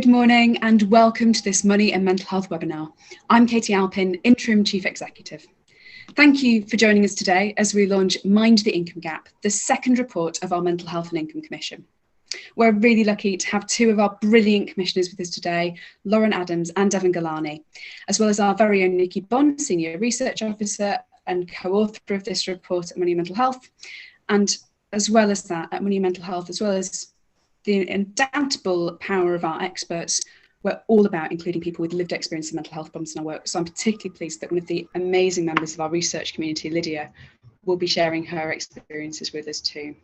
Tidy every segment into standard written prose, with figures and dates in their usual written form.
morning and welcome to this Money and Mental Health webinar. I'm Katie Alpin, Interim Chief Executive. Thank you for joining us today as we launch Mind the Income Gap, the second report of our Mental Health and Income Commission. We're really lucky to have two of our brilliant commissioners with us today, Lauren Adams and Devon Galani, as well as our very own Nikki Bond, Senior Research Officer and co-author of this report at Money and Mental Health, and as well as that at Money and Mental Health, as well as the undoubtable power of our experts, we're all about including people with lived experience of mental health problems in our work. So I'm particularly pleased that one of the amazing members of our research community, Lydia, will be sharing her experiences with us too.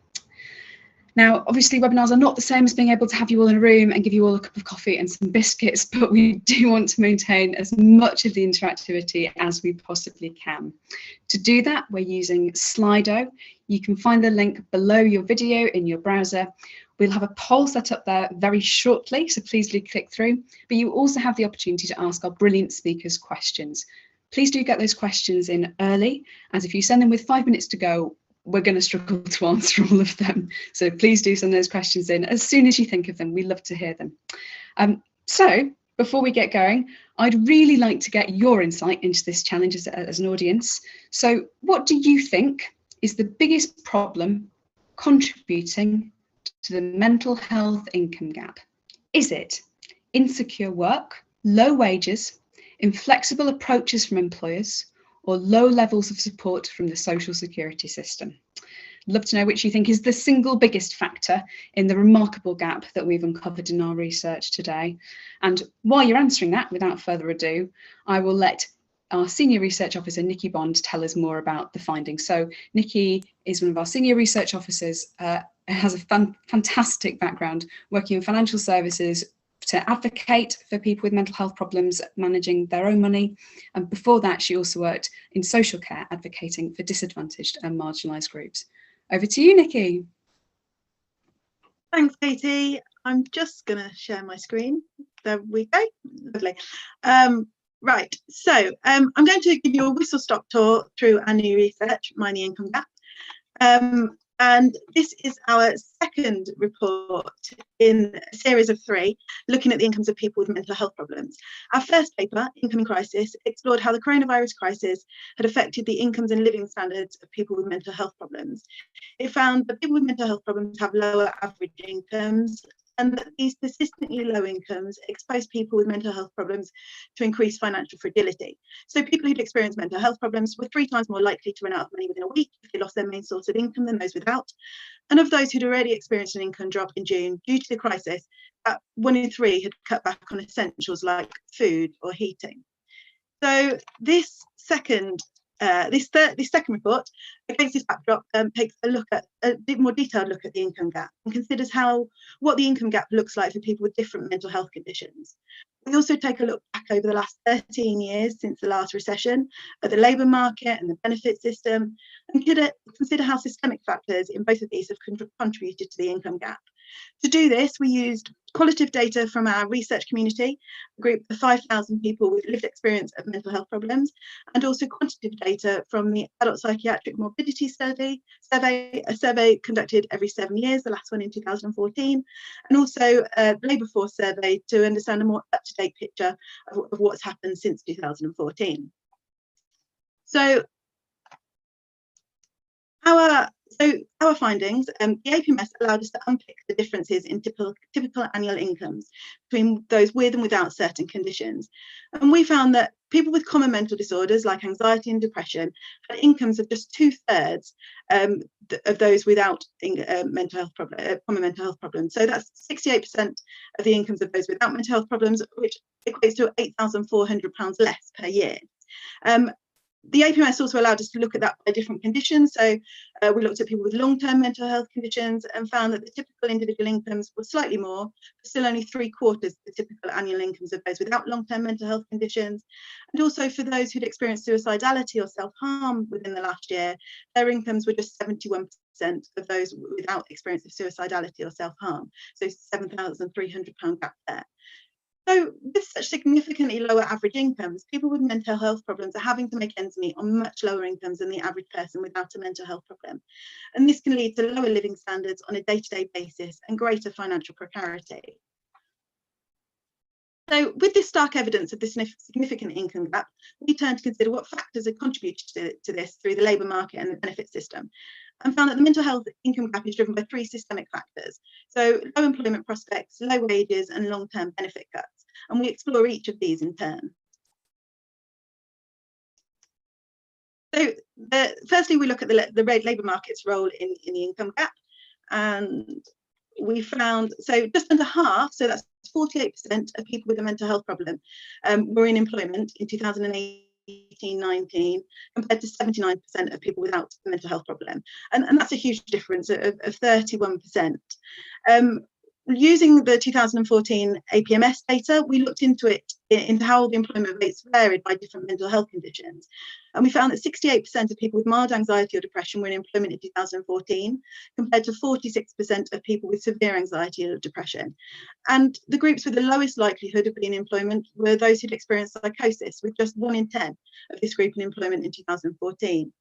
Now, obviously, webinars are not the same as being able to have you all in a room and give you all a cup of coffee and some biscuits, but we do want to maintain as much of the interactivity as we possibly can. To do that, we're using Slido. You can find the link below your video in your browser. We'll have a poll set up there very shortly, so please do click through. But you also have the opportunity to ask our brilliant speakers questions. Please do get those questions in early, as if you send them with 5 minutes to go, we're going to struggle to answer all of them. So please do send those questions in as soon as you think of them. We love to hear them. So before we get going, I'd really like to get your insight into this challenge as an audience. So what do you think is the biggest problem contributing to the mental health income gap? Is it insecure work, low wages, inflexible approaches from employers, or low levels of support from the social security system? I'd love to know which you think is the single biggest factor in the remarkable gap that we've uncovered in our research today. And while you're answering that, without further ado, I will let our Senior Research Officer, Nikki Bond, tell us more about the findings. So Nikki is one of our Senior Research Officers, has a fantastic background working in financial services to advocate for people with mental health problems, managing their own money. And before that, she also worked in social care, advocating for disadvantaged and marginalised groups. Over to you, Nikki. Thanks, Katie. I'm just going to share my screen. There we go. Lovely. Right, so I'm going to give you a whistle-stop tour through our new research, Mind the Income Gap. And this is our second report in a series of 3, looking at the incomes of people with mental health problems. Our first paper, Income in Crisis, explored how the coronavirus crisis had affected the incomes and living standards of people with mental health problems. It found that people with mental health problems have lower average incomes, and that these persistently low incomes expose people with mental health problems to increased financial fragility. So people who'd experienced mental health problems were 3 times more likely to run out of money within a week if they lost their main source of income than those without. And of those who'd already experienced an income drop in June due to the crisis, 1 in 3 had cut back on essentials like food or heating. So this second report, against this backdrop, takes a bit more detailed look at the income gap and considers what the income gap looks like for people with different mental health conditions. We also take a look back over the last 13 years since the last recession at the labour market and the benefit system, and consider how systemic factors in both of these have contributed to the income gap. To do this, we used qualitative data from our research community, a group of 5,000 people with lived experience of mental health problems, and also quantitative data from the Adult Psychiatric Morbidity Survey, a survey conducted every 7 years, the last one in 2014, and also a labour force survey to understand a more up-to-date picture of what's happened since 2014. So our findings, the APMS allowed us to unpick the differences in typical annual incomes between those with and without certain conditions. And we found that people with common mental disorders like anxiety and depression had incomes of just 2/3 of those without common mental health problems. So that's 68% of the incomes of those without mental health problems, which equates to £8,400 less per year. The APMS also allowed us to look at that by different conditions. So we looked at people with long-term mental health conditions and found that the typical individual incomes were slightly more, but still only 3/4 the typical annual incomes of those without long-term mental health conditions. And also for those who'd experienced suicidality or self-harm within the last year, their incomes were just 71% of those without experience of suicidality or self-harm. So £7,300 gap there. So with such significantly lower average incomes, people with mental health problems are having to make ends meet on much lower incomes than the average person without a mental health problem. And this can lead to lower living standards on a day-to-day basis and greater financial precarity. So with this stark evidence of this significant income gap, we turned to consider what factors had contributed to this through the labour market and the benefit system, and found that the mental health income gap is driven by three systemic factors. So low employment prospects, low wages and long-term benefit cuts. And we explore each of these in turn. So firstly, we look at the labour market's role in the income gap. And we found, so just under half, so that's 48% of people with a mental health problem were in employment in 2018-19, compared to 79% of people without a mental health problem. And that's a huge difference of 31%. Using the 2014 APMS data, we looked into how the employment rates varied by different mental health conditions. And we found that 68% of people with mild anxiety or depression were in employment in 2014, compared to 46% of people with severe anxiety or depression. And the groups with the lowest likelihood of being in employment were those who'd experienced psychosis, with just 1 in 10 of this group in employment in 2014.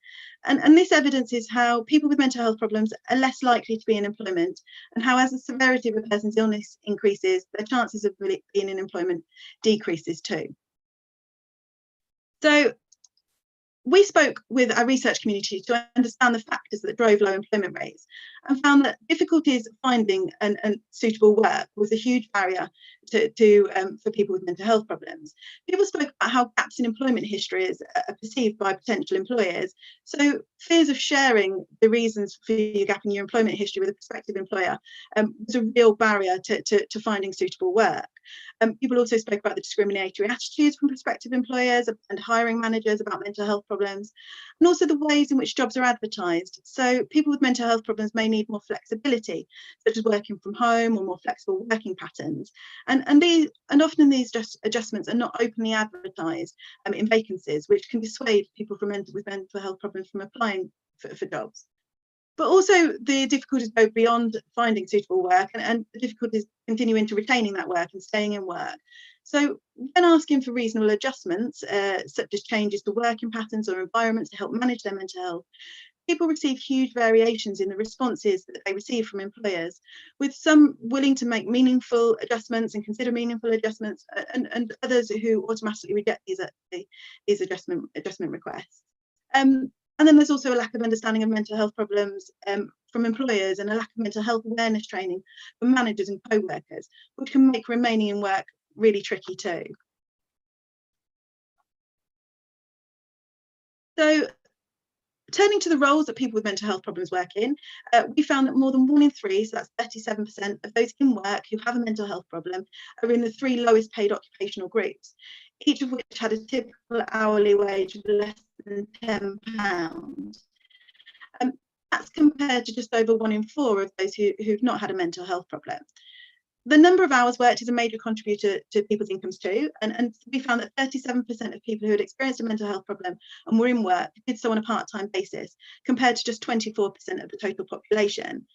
And this evidences how people with mental health problems are less likely to be in employment, and how as the severity of a person's illness increases, their chances of being in employment decreases too. So we spoke with our research community to understand the factors that drove low employment rates, and found that difficulties finding suitable work was a huge barrier for people with mental health problems. People spoke about how gaps in employment history are perceived by potential employers. So fears of sharing the reasons for your gap in your employment history with a prospective employer was a real barrier to finding suitable work. People also spoke about the discriminatory attitudes from prospective employers and hiring managers about mental health problems, and also the ways in which jobs are advertised. So people with mental health problems may need more flexibility, such as working from home or more flexible working patterns. And often these adjustments are not openly advertised in vacancies, which can dissuade people with mental health problems from applying for jobs. But also the difficulties go beyond finding suitable work, and the difficulties continuing to retaining that work and staying in work. So when asking for reasonable adjustments, such as changes to working patterns or environments to help manage their mental health, people receive huge variations in the responses that they receive from employers, with some willing to make meaningful adjustments and consider meaningful adjustments, and others who automatically reject these adjustment requests. And then there's also a lack of understanding of mental health problems from employers, and a lack of mental health awareness training for managers and co-workers, which can make remaining in work really tricky too. So turning to the roles that people with mental health problems work in, we found that more than 1 in 3, so that's 37% of those in work who have a mental health problem, are in the 3 lowest paid occupational groups, each of which had a typical hourly wage of less than £10. That's compared to just over 1 in 4 of those who've not had a mental health problem. The number of hours worked is a major contributor to people's incomes too, and we found that 37% of people who had experienced a mental health problem and were in work did so on a part-time basis, compared to just 24% of the total population.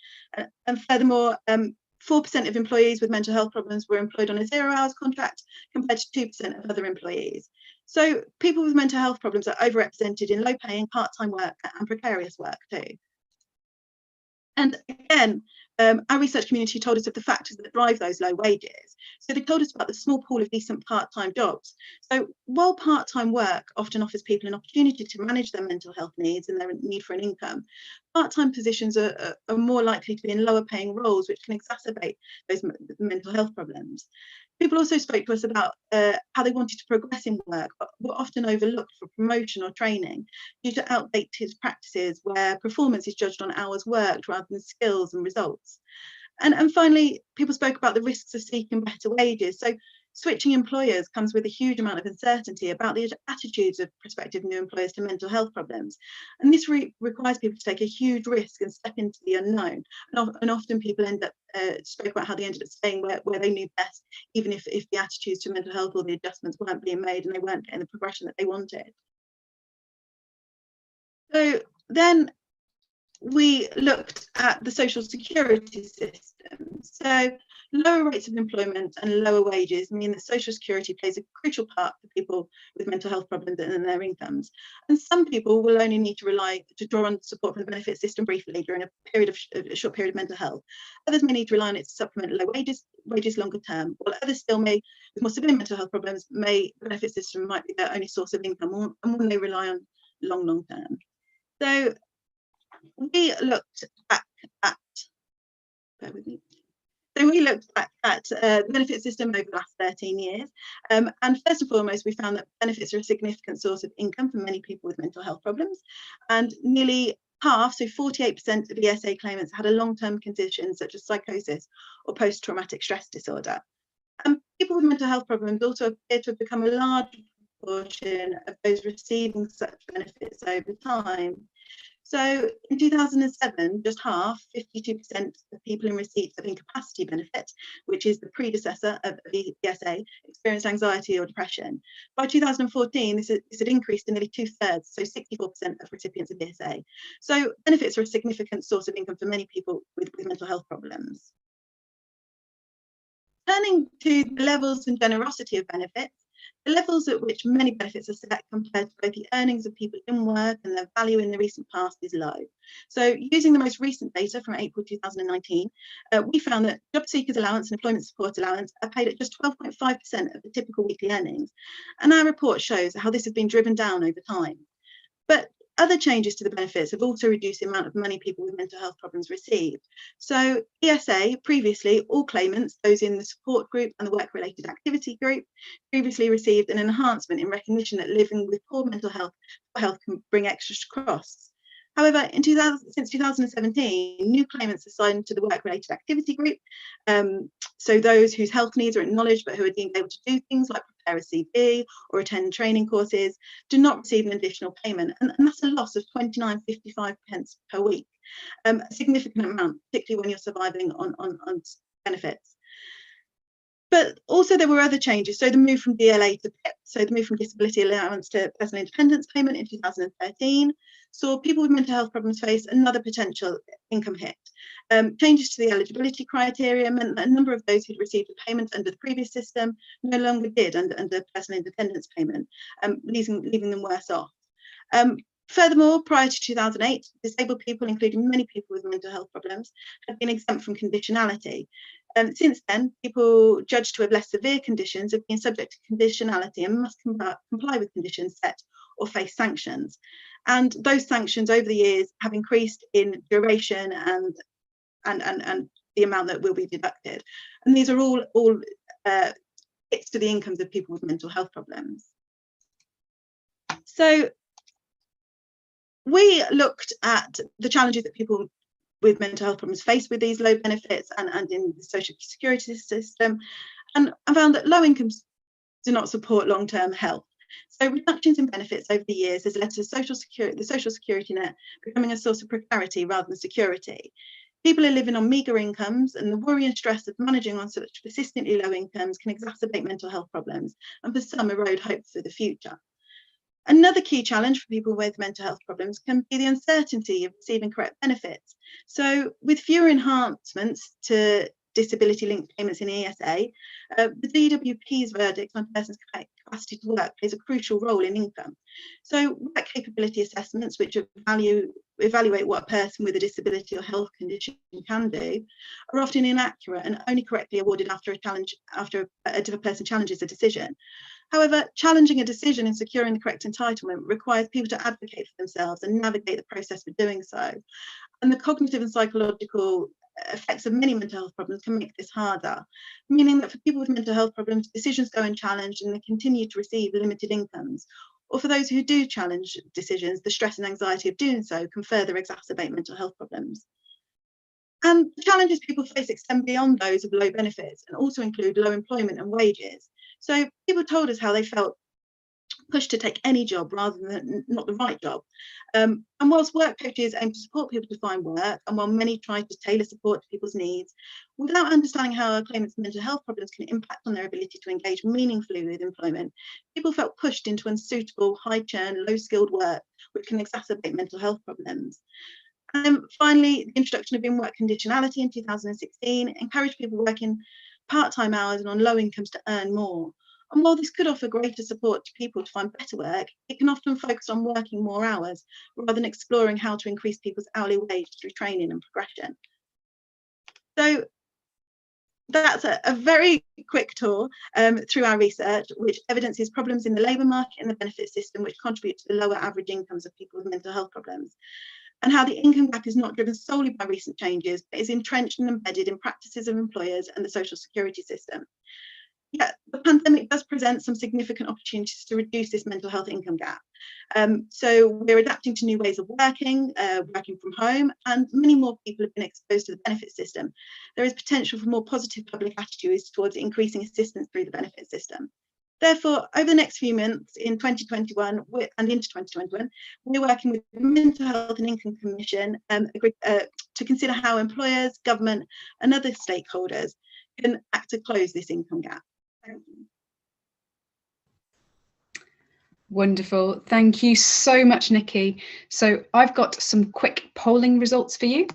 And furthermore, 4% of employees with mental health problems were employed on a 0-hours contract, compared to 2% of other employees. So people with mental health problems are overrepresented in low-paying part-time work and precarious work too. And again, our research community told us of the factors that drive those low wages. So they told us about the small pool of decent part-time jobs. So while part-time work often offers people an opportunity to manage their mental health needs and their need for an income, part-time positions are more likely to be in lower paying roles, which can exacerbate those mental health problems. People also spoke to us about how they wanted to progress in work, but were often overlooked for promotion or training due to outdated practices where performance is judged on hours worked rather than skills and results. And finally, people spoke about the risks of seeking better wages. So switching employers comes with a huge amount of uncertainty about the attitudes of prospective new employers to mental health problems. And this requires people to take a huge risk and step into the unknown. And often people end up, spoke about how they ended up staying where they knew best, even if the attitudes to mental health or the adjustments weren't being made and they weren't getting the progression that they wanted. So then we looked at the social security system. So lower rates of employment and lower wages mean that social security plays a crucial part for people with mental health problems and their incomes. And some people will only need to draw on support from the benefit system briefly during a short period of mental health. Others may need to rely on it to supplement low wages longer term, while others still may, with more severe mental health problems, the benefit system might be their only source of income, and will they rely on long term. So we looked back at, bear with me. So we looked back at the benefit system over the last 13 years. And first and foremost, we found that benefits are a significant source of income for many people with mental health problems. And nearly half, so 48% of ESA claimants had a long-term condition such as psychosis or post-traumatic stress disorder. And people with mental health problems also appear to have become a large proportion of those receiving such benefits over time. So in 2007, just half, 52% of people in receipt of incapacity benefit, which is the predecessor of the ESA, experienced anxiety or depression. By 2014, this had increased to nearly 2/3, so 64% of recipients of ESA. So benefits are a significant source of income for many people with mental health problems. Turning to the levels and generosity of benefits, the levels at which many benefits are set compared to both the earnings of people in work and their value in the recent past is low. So using the most recent data from April 2019, we found that job seekers allowance and employment support allowance are paid at just 12.5% of the typical weekly earnings. And our report shows how this has been driven down over time. But other changes to the benefits have also reduced the amount of money people with mental health problems receive. So ESA, previously, all claimants, those in the support group and the work-related activity group, previously received an enhancement in recognition that living with poor mental health can bring extra costs. However, since 2017, new claimants assigned to the work-related activity group, so those whose health needs are acknowledged but who are deemed able to do things like prepare a CV or attend training courses, do not receive an additional payment, and that's a loss of 29.55 per week, a significant amount, particularly when you're surviving on benefits. But also there were other changes. So the move from DLA to PIP, so the move from disability allowance to personal independence payment in 2013, saw people with mental health problems face another potential income hit. Changes to the eligibility criteria meant that a number of those who'd received a payment under the previous system no longer did under personal independence payment, leaving them worse off. Furthermore, prior to 2008, disabled people, including many people with mental health problems, had been exempt from conditionality. Since then, people judged to have less severe conditions have been subject to conditionality and must comply with conditions set or face sanctions. And those sanctions over the years have increased in duration and the amount that will be deducted. And these are all hits to the incomes of people with mental health problems. So we looked at the challenges that people with mental health problems face with these low benefits and in the social security system, and I found that low incomes do not support long-term health. So reductions in benefits over the years has led to the social security net becoming a source of precarity rather than security. People are living on meagre incomes, and the worry and stress of managing on such persistently low incomes can exacerbate mental health problems and for some erode hope for the future. Another key challenge for people with mental health problems can be the uncertainty of receiving correct benefits. So with fewer enhancements to disability-linked payments in ESA, the DWP's verdict on persons' capacity to work plays a crucial role in income. So work capability assessments, which evaluate what a person with a disability or health condition can do, are often inaccurate and only correctly awarded after a person challenges a decision. However, challenging a decision and securing the correct entitlement requires people to advocate for themselves and navigate the process for doing so. And the cognitive and psychological effects of many mental health problems can make this harder, meaning that for people with mental health problems, decisions go unchallenged and they continue to receive limited incomes. Or for those who do challenge decisions, the stress and anxiety of doing so can further exacerbate mental health problems. And the challenges people face extend beyond those of low benefits and also include low employment and wages. So people told us how they felt pushed to take any job rather than not the right job. And whilst work coaches aim to support people to find work, and while many try to tailor support to people's needs, without understanding how a claimant's mental health problems can impact on their ability to engage meaningfully with employment, people felt pushed into unsuitable, high churn, low skilled work, which can exacerbate mental health problems. And finally, the introduction of in-work conditionality in 2016 encouraged people working part-time hours and on low incomes to earn more. And while this could offer greater support to people to find better work, it can often focus on working more hours rather than exploring how to increase people's hourly wage through training and progression. So that's a very quick tour through our research, which evidences problems in the labour market and the benefit system, which contribute to the lower average incomes of people with mental health problems, and how the income gap is not driven solely by recent changes, but is entrenched and embedded in practices of employers and the social security system. Yet the pandemic does present some significant opportunities to reduce this mental health income gap. So we're adapting to new ways of working, working from home, and many more people have been exposed to the benefit system. There is potential for more positive public attitudes towards increasing assistance through the benefit system. Therefore, over the next few months in 2021 and into 2021, we're working with the Mental Health and Income Commission to consider how employers, government and other stakeholders can act to close this income gap. Thank you. Wonderful. Thank you so much, Nikki. So I've got some quick polling results for you.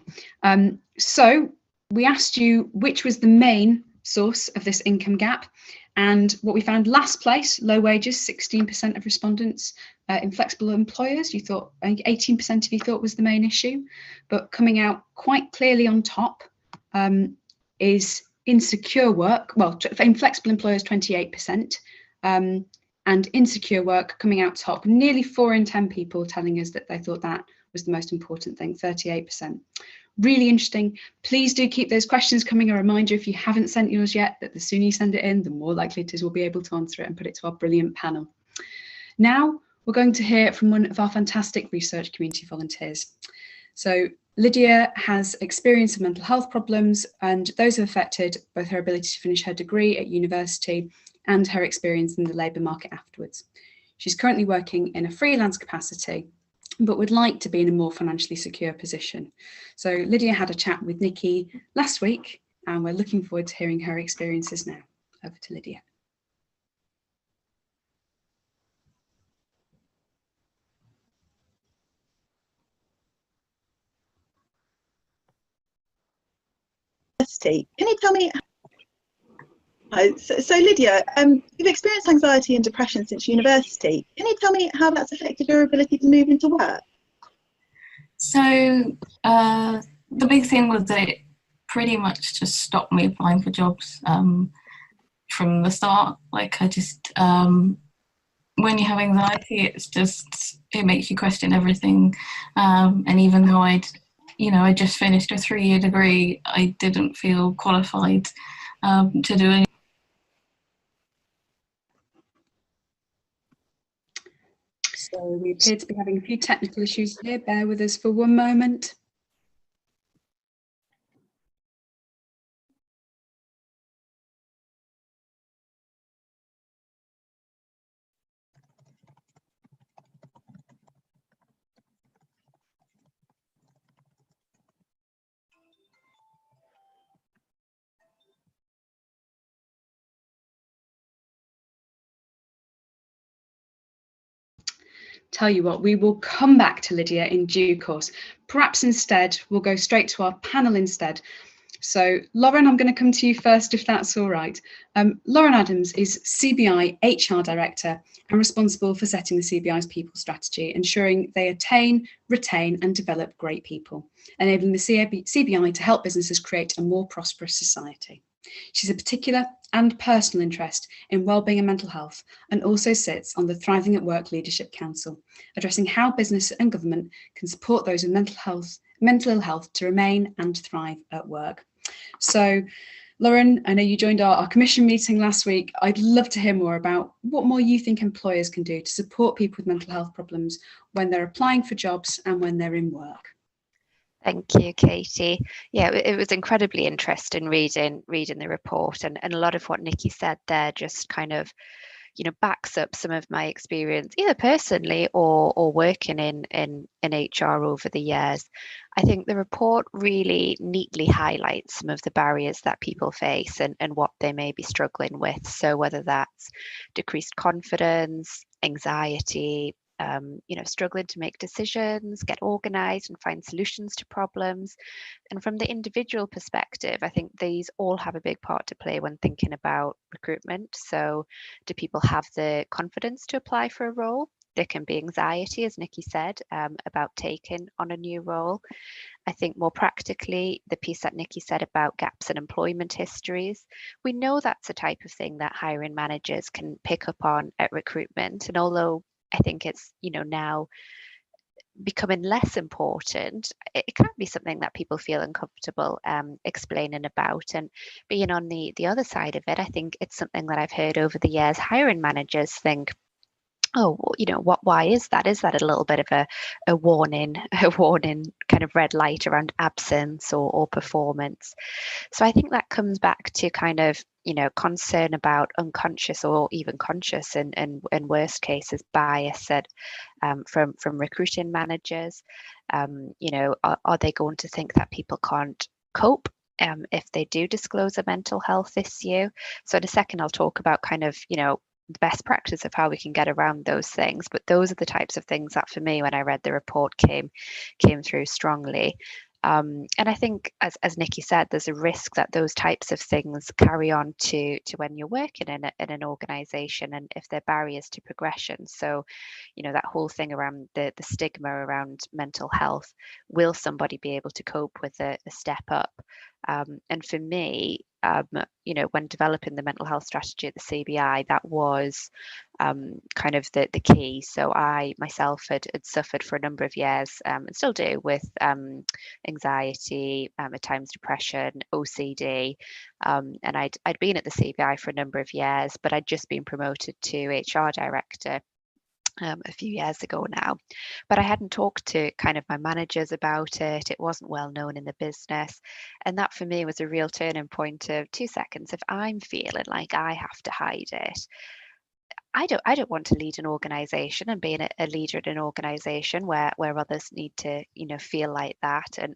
So we asked you which was the main source of this income gap. And what we found: last place, low wages, 16% of respondents. Inflexible employers, you thought, I think 18% of you thought was the main issue. But coming out quite clearly on top is insecure work. Well, for inflexible employers, 28%. And insecure work coming out top. Nearly 4 in 10 people telling us that they thought that was the most important thing, 38%. Really interesting. Please do keep those questions coming. A reminder, if you haven't sent yours yet, that the sooner you send it in, the more likely it is we'll be able to answer it and put it to our brilliant panel. Now, we're going to hear from one of our fantastic research community volunteers. So Lydia has experience of mental health problems, and those have affected both her ability to finish her degree at university and her experience in the labour market afterwards. She's currently working in a freelance capacity, but would like to be in a more financially secure position. So Lydia had a chat with Nikki last week, and we're looking forward to hearing her experiences now. Over to Lydia. Can you tell me, so Lydia, you've experienced anxiety and depression since university. Can you tell me how that's affected your ability to move into work? So the big thing was that it pretty much just stopped me applying for jobs from the start. Like I just, when you have anxiety, it makes you question everything. And even though I just finished a 3-year degree, I didn't feel qualified to do anything. So we appear to be having a few technical issues here. Bear with us for one moment. Tell you what, we will come back to Lydia in due course. Perhaps instead, we'll go straight to our panel instead. So Lauren, I'm going to come to you first, if that's all right. Lauren Adams is CBI HR Director and responsible for setting the CBI's people strategy, ensuring they attain, retain and develop great people, enabling the CBI to help businesses create a more prosperous society. She's a particular and personal interest in wellbeing and mental health, and also sits on the Thriving at Work Leadership Council, addressing how business and government can support those with mental ill health to remain and thrive at work. So, Lauren, I know you joined our commission meeting last week. I'd love to hear more about what more you think employers can do to support people with mental health problems when they're applying for jobs and when they're in work. Thank you, Katie. Yeah, it was incredibly interesting reading the report, and a lot of what Nikki said there just kind of, backs up some of my experience, either personally or working in HR over the years. I think the report really neatly highlights some of the barriers that people face and what they may be struggling with. So whether that's decreased confidence, anxiety, struggling to make decisions, get organised and find solutions to problems. And from the individual perspective, I think these all have a big part to play when thinking about recruitment. So do people have the confidence to apply for a role? There can be anxiety, as Nikki said, about taking on a new role. I think more practically, the piece that Nikki said about gaps in employment histories, we know that's a type of thing that hiring managers can pick up on at recruitment. And although I think it's, now becoming less important, it can be something that people feel uncomfortable explaining about. And being on the other side of it, I think it's something that I've heard over the years, hiring managers think, oh, why is that? Is that a little bit of a warning, kind of red light around absence or performance? So I think that comes back to kind of, concern about unconscious or even conscious and in worst cases bias from recruiting managers. Are they going to think that people can't cope if they do disclose a mental health issue? So in a second, I'll talk about kind of, the best practice of how we can get around those things. But those are the types of things that for me, when I read the report, came through strongly. And I think, as Nikki said, there's a risk that those types of things carry on to when you're working in an organisation, and if they're barriers to progression. So, that whole thing around the stigma around mental health, will somebody be able to cope with a step up? And for me, when developing the mental health strategy at the CBI, that was kind of the key. So I myself had suffered for a number of years, and still do, with anxiety, at times depression, OCD, and I'd been at the CBI for a number of years, but I'd just been promoted to HR director a few years ago now. But I hadn't talked to kind of my managers about it. It wasn't well known in the business. And that for me was a real turning point of 2 seconds. If I'm feeling like I have to hide it, I don't want to lead an organization and be a leader in an organization where others need to, feel like that. And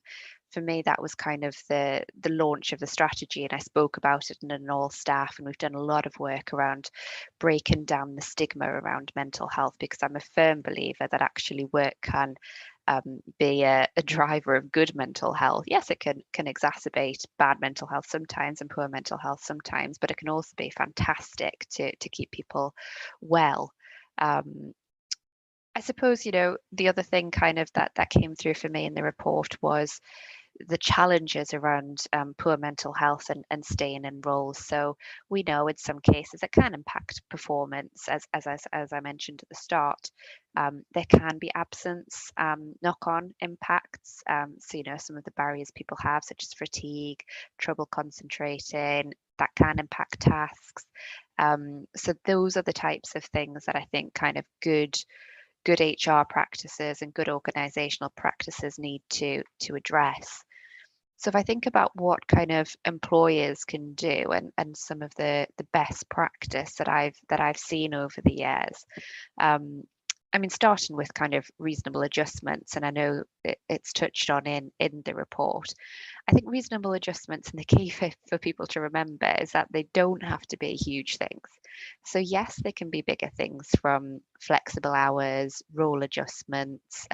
for me, that was kind of the launch of the strategy, and I spoke about it in an all staff, and we've done a lot of work around breaking down the stigma around mental health, because I'm a firm believer that actually work can be a driver of good mental health. Yes, it can exacerbate bad mental health sometimes and poor mental health sometimes, but it can also be fantastic to keep people well. I suppose, the other thing kind of that came through for me in the report was the challenges around poor mental health and staying in roles. So we know in some cases it can impact performance, as I mentioned at the start. There can be absence knock-on impacts. So some of the barriers people have, such as fatigue, trouble concentrating, that can impact tasks. So those are the types of things that I think kind of good HR practices and good organizational practices need to address. So if I think about what kind of employers can do and some of the best practice that I've seen over the years, starting with kind of reasonable adjustments, and I know it's touched on in the report. I think reasonable adjustments, and the key for people to remember, is that they don't have to be huge things. So yes, they can be bigger things, from flexible hours, role adjustments,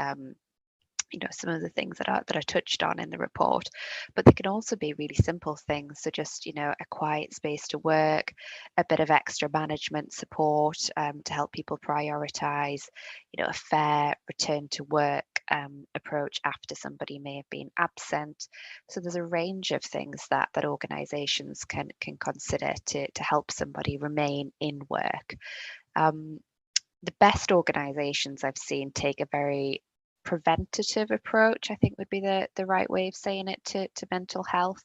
some of the things that are touched on in the report, but they can also be really simple things. So just, a quiet space to work, a bit of extra management support to help people prioritize, a fair return to work approach after somebody may have been absent. So there's a range of things that organizations can consider to help somebody remain in work. The best organizations I've seen take a very preventative approach, I think would be the right way of saying it, to mental health.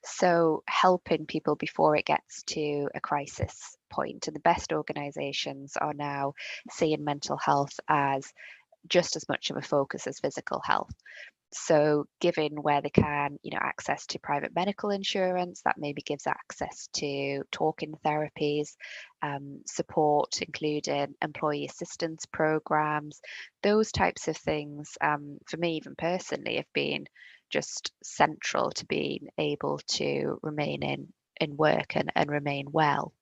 So helping people before it gets to a crisis point. And the best organizations are now seeing mental health as just as much of a focus as physical health. So giving, where they can, access to private medical insurance, that maybe gives access to talking therapies, support, including employee assistance programs, those types of things, for me, even personally, have been just central to being able to remain in work and remain well.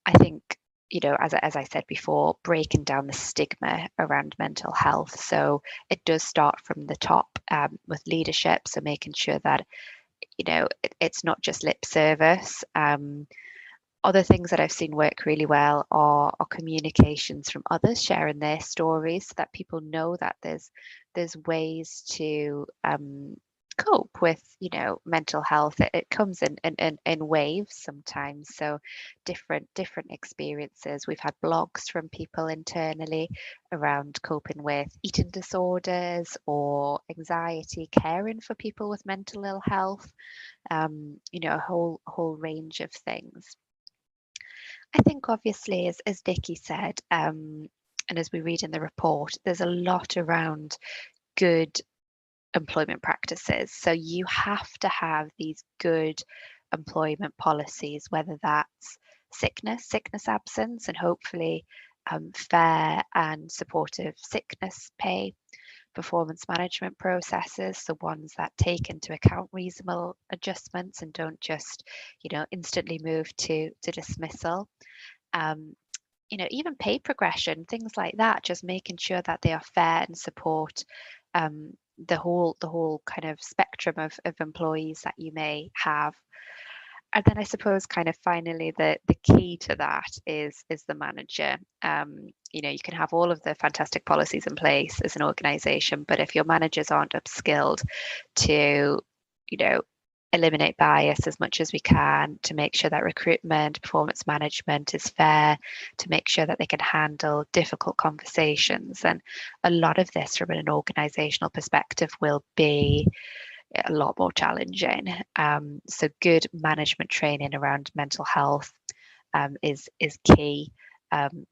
I think you know, as I said before, breaking down the stigma around mental health. So it does start from the top with leadership. So making sure that, you know, it's not just lip service. Other things that I've seen work really well are communications from others, sharing their stories so that people know that there's ways to cope with, you know, mental health. It comes in waves sometimes, so different experiences. We've had blogs from people internally around coping with eating disorders or anxiety, caring for people with mental ill health, you know, a whole range of things. I think obviously, as Vicky said, and as we read in the report, there's a lot around good employment practices. So you have to have these good employment policies, whether that's sickness absence, and hopefully fair and supportive sickness pay, performance management processes, so ones that take into account reasonable adjustments and don't just, you know, instantly move to dismissal. You know, even pay progression, things like that, just making sure that they are fair and support the whole kind of spectrum of employees that you may have. And then I suppose kind of finally the key to that is the manager. You know, you can have all of the fantastic policies in place as an organization, but if your managers aren't upskilled to, you know, eliminate bias as much as we can, to make sure that recruitment, performance management is fair, to make sure that they can handle difficult conversations. And a lot of this from an organizational perspective will be a lot more challenging. So good management training around mental health is key.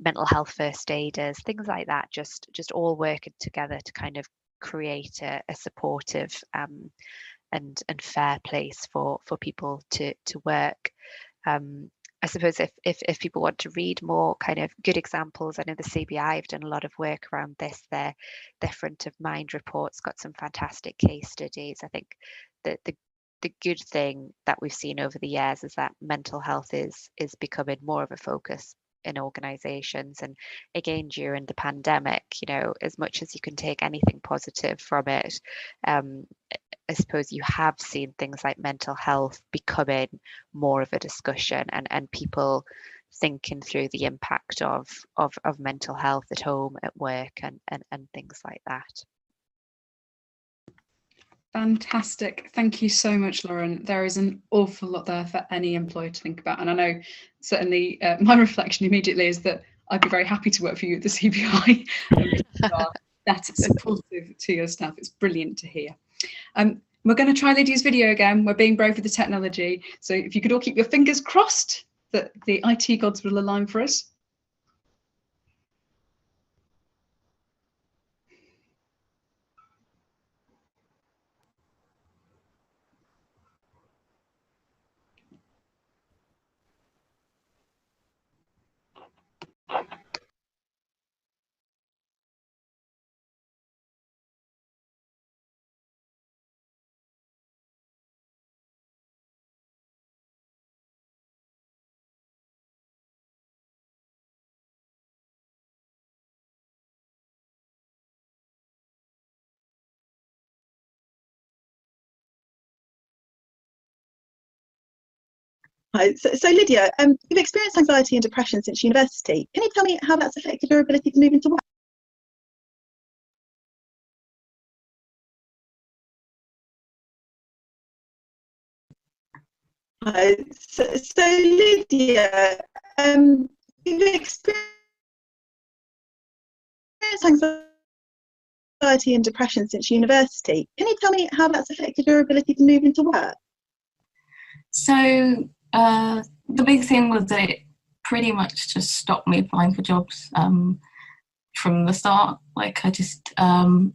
Mental health first aiders, things like that, just all working together to kind of create a supportive and fair place for people to work. I suppose if people want to read more kind of good examples, I know the CBI have done a lot of work around this. Their Front of Mind report's got some fantastic case studies. I think that the good thing that we've seen over the years is that mental health is becoming more of a focus in organizations. And again, during the pandemic, you know, as much as you can take anything positive from it, I suppose you have seen things like mental health becoming more of a discussion, and people thinking through the impact of mental health at home, at work, and things like that. Fantastic. Thank you so much, Lauren. There is an awful lot there for any employer to think about. And I know certainly my reflection immediately is that I'd be very happy to work for you at the CBI. That's supportive to your staff. It's brilliant to hear. We're going to try Lydia's video again. We're being brave with the technology. So if you could all keep your fingers crossed that the IT gods will align for us. So Lydia, you've experienced anxiety and depression since university. Can you tell me how that's affected your ability to move into work? So Lydia, you've experienced anxiety and depression since university. Can you tell me how that's affected your ability to move into work? So the big thing was that it pretty much just stopped me applying for jobs from the start. Like I just, when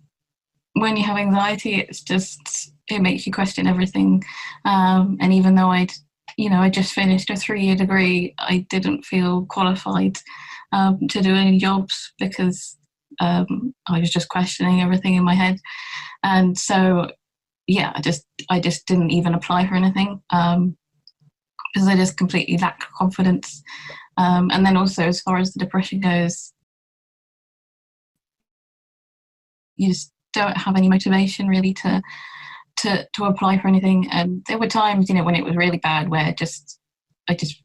you have anxiety, it makes you question everything. And even though I just finished a 3-year degree, I didn't feel qualified to do any jobs because I was just questioning everything in my head. And so, yeah, I just didn't even apply for anything because I just completely lacked confidence. And then also, as far as the depression goes, you just don't have any motivation really to apply for anything. And there were times, when it was really bad, where I just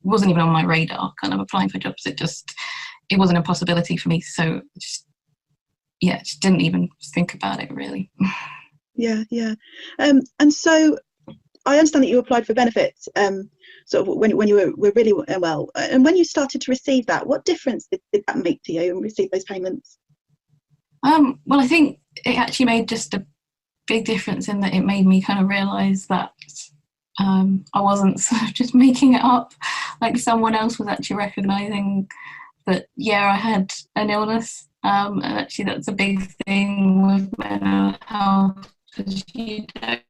wasn't even on my radar, kind of applying for jobs. It wasn't a possibility for me. So just didn't even think about it really. Yeah. And so I understand that you applied for benefits sort of when you were really well. And when you started to receive that, what difference did that make to you and receive those payments? Well, I think it actually made just a big difference in that it made me kind of realise that I wasn't sort of just making it up. Like, someone else was actually recognising that, I had an illness. And actually that's a big thing with mental health, because you don't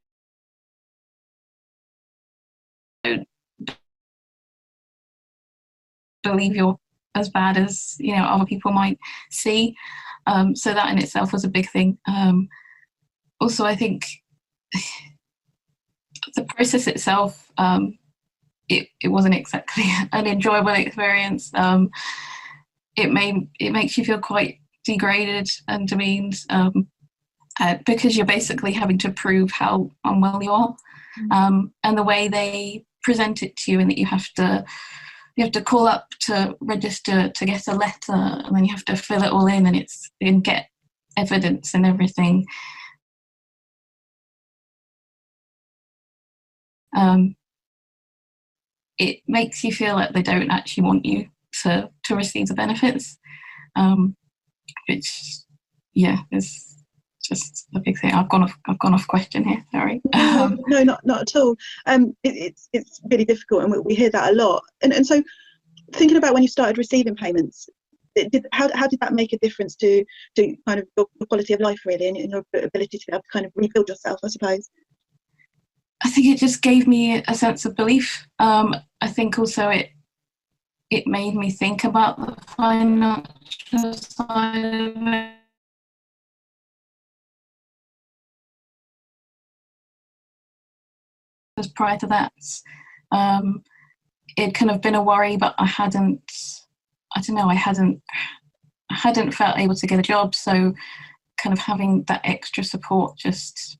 believe you're as bad as other people might see. So that in itself was a big thing. Also, I think the process itself, it wasn't exactly an enjoyable experience. It makes you feel quite degraded and demeaned, because you're basically having to prove how unwell you are. And the way they present it to you, and that you have to call up to register to get a letter, and then you have to fill it all in, and get evidence and everything. It makes you feel like they don't actually want you to receive the benefits, which is just a big thing. I've gone off question here. Sorry. No, not at all. It's really difficult, and we hear that a lot. And so, thinking about when you started receiving payments, how did that make a difference to kind of your quality of life, really, and your ability to be able to kind of rebuild yourself, I suppose? I think it just gave me a sense of belief. I think also it made me think about the financial side of it. Because prior to that, it kind of been a worry, but I hadn't felt able to get a job. So kind of having that extra support just,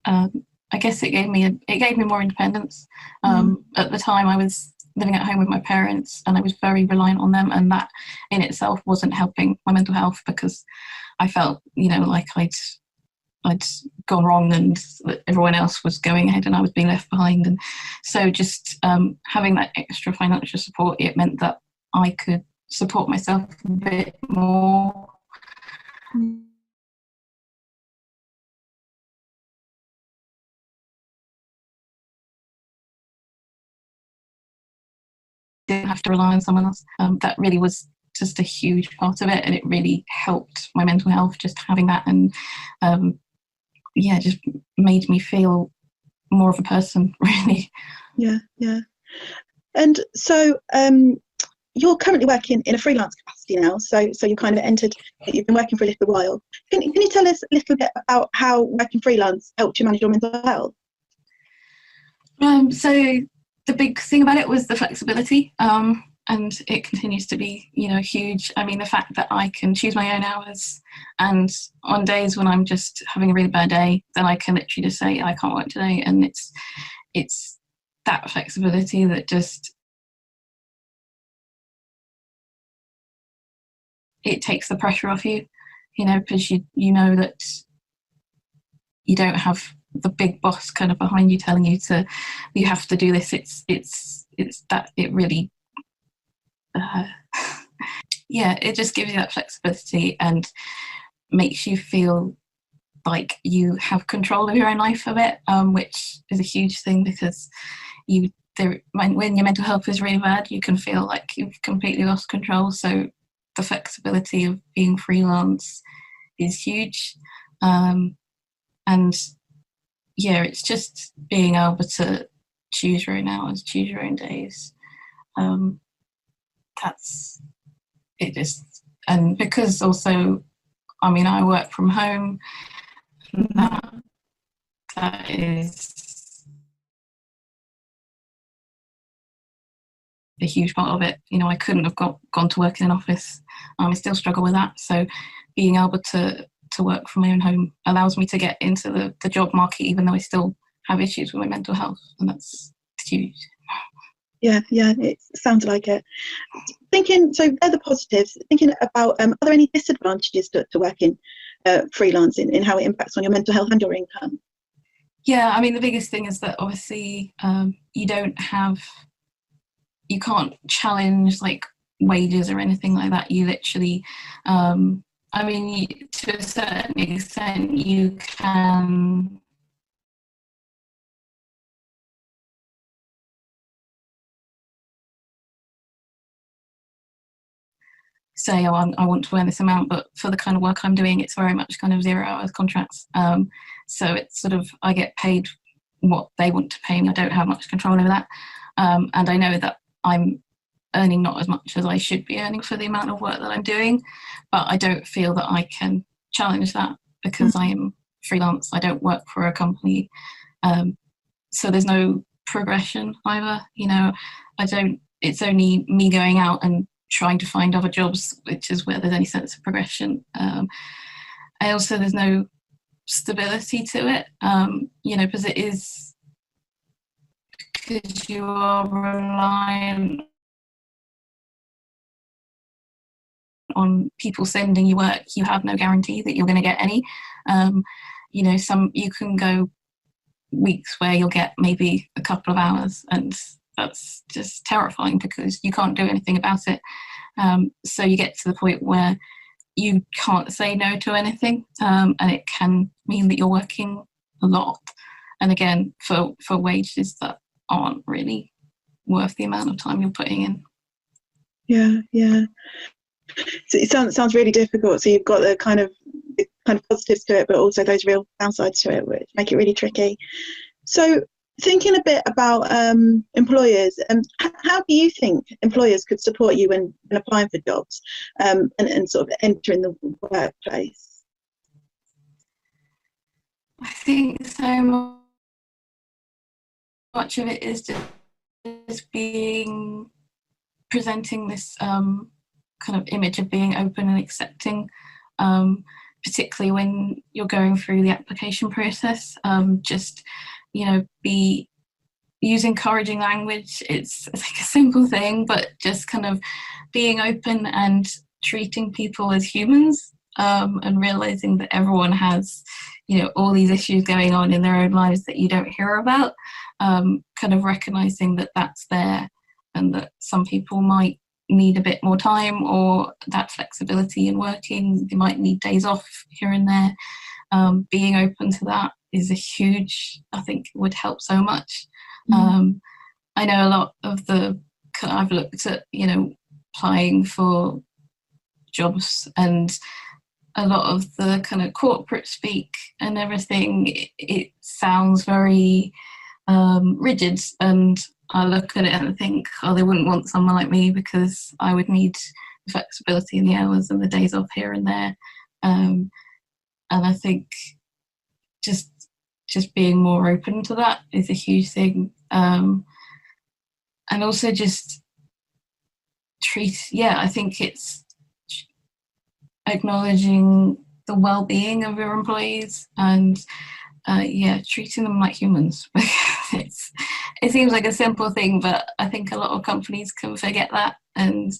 I guess it gave me more independence. At the time, I was living at home with my parents, and I was very reliant on them, and that in itself wasn't helping my mental health, because I felt, like I'd gone wrong, and that everyone else was going ahead and I was being left behind. And so just having that extra financial support, it meant that I could support myself a bit more. Didn't have to rely on someone else. That really was just a huge part of it, and it really helped my mental health, just having that. And just made me feel more of a person, really. Yeah. And so you're currently working in a freelance capacity now, so you kind of you've been working for a little while. Can you tell us a little bit about how working freelance helped you manage your mental health? So the big thing about it was the flexibility, and it continues to be, huge. I mean, the fact that I can choose my own hours, and on days when I'm just having a really bad day, then I can literally just say I can't work today, and it's that flexibility that just, it takes the pressure off you, because you know that you don't have the big boss kind of behind you telling you you have to do this. It's that it really it just gives you that flexibility and makes you feel like you have control of your own life a bit, which is a huge thing, because when your mental health is really bad, you can feel like you've completely lost control. So the flexibility of being freelance is huge, and it's just being able to choose your own hours, choose your own days. That's it. And because also, I mean, I work from home, that is a huge part of it. You know, I couldn't have gone to work in an office. I still struggle with that. So being able to work from my own home allows me to get into the job market, even though I still have issues with my mental health, and that's huge. Yeah, it sounds like it. Thinking, so they're the positives. Thinking about, are there any disadvantages to working freelancing, in how it impacts on your mental health and your income? Yeah, I mean, the biggest thing is that obviously you can't challenge like wages or anything like that. You literally, I mean, to a certain extent, you can say, oh, I want to earn this amount, but for the kind of work I'm doing, it's very much kind of 0 hours contracts. So it's sort of, I get paid what they want to pay me. I don't have much control over that. And I know that I'm earning not as much as I should be earning for the amount of work that I'm doing, but I don't feel that I can challenge that because I am freelance. I don't work for a company. So there's no progression either. You know, it's only me going out and trying to find other jobs, which is where there's any sense of progression. I also, there's no stability to it, you know, because you are reliant on people sending you work. You have no guarantee that you're going to get any. You know, you can go weeks where you'll get maybe a couple of hours, and that's just terrifying because you can't do anything about it. So you get to the point where you can't say no to anything, and it can mean that you're working a lot, and again for wages that aren't really worth the amount of time you're putting in. Yeah. So it sounds really difficult. So you've got the kind of positives to it, but also those real downsides to it, which make it really tricky. So thinking a bit about employers, how do you think employers could support you when applying for jobs and sort of entering the workplace? I think so much of it is just presenting this kind of image of being open and accepting, particularly when you're going through the application process. Just, you know, use encouraging language. It's like a simple thing, but just kind of being open and treating people as humans, and realizing that everyone has, you know, all these issues going on in their own lives that you don't hear about. Kind of recognizing that that's there, and that some people might need a bit more time or that flexibility in working. They might need days off here and there. Being open to that is I think would help so much. I know a lot of I've looked at, you know, applying for jobs, and a lot of the kind of corporate speak and everything, it sounds very rigid, and I look at it and think, oh, they wouldn't want someone like me because I would need the flexibility in the hours and the days off here and there. And I think just being more open to that is a huge thing. And also just I think it's acknowledging the well-being of your employees and treating them like humans. It seems like a simple thing, but I think a lot of companies can forget that. And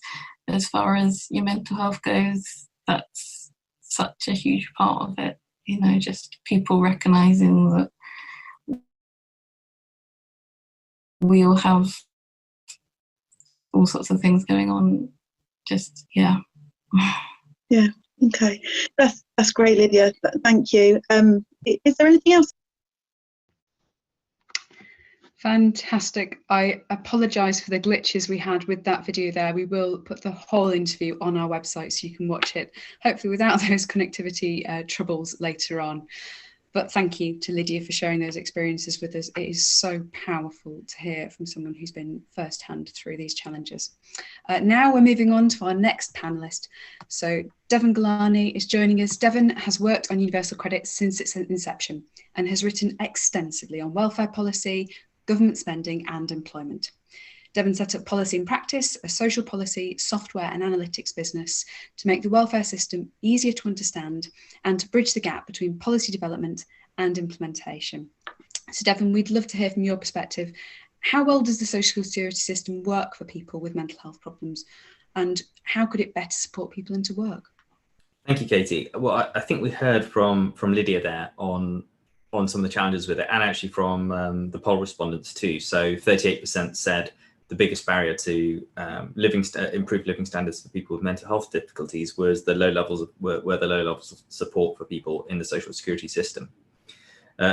as far as your mental health goes, that's such a huge part of it. You know, just people recognizing that we all have all sorts of things going on. Yeah, okay, that's great, Lydia. Thank you. Is there anything else? Fantastic. I apologise for the glitches we had with that video there. We will put the whole interview on our website so you can watch it, hopefully without those connectivity troubles later on. But thank you to Lydia for sharing those experiences with us. It is so powerful to hear from someone who's been firsthand through these challenges. Now we're moving on to our next panellist. So Devon Galani is joining us. Devon has worked on Universal Credit since its inception and has written extensively on welfare policy, government spending and employment. Devon set up Policy and Practice, a social policy, software and analytics business to make the welfare system easier to understand and to bridge the gap between policy development and implementation. So Devon, we'd love to hear from your perspective. How well does the social security system work for people with mental health problems, and how could it better support people into work? Thank you, Katie. Well, I think we heard from Lydia there on some of the challenges with it, and actually from the poll respondents too. So 38% said the biggest barrier to improved living standards for people with mental health difficulties was the low levels of support for people in the social security system.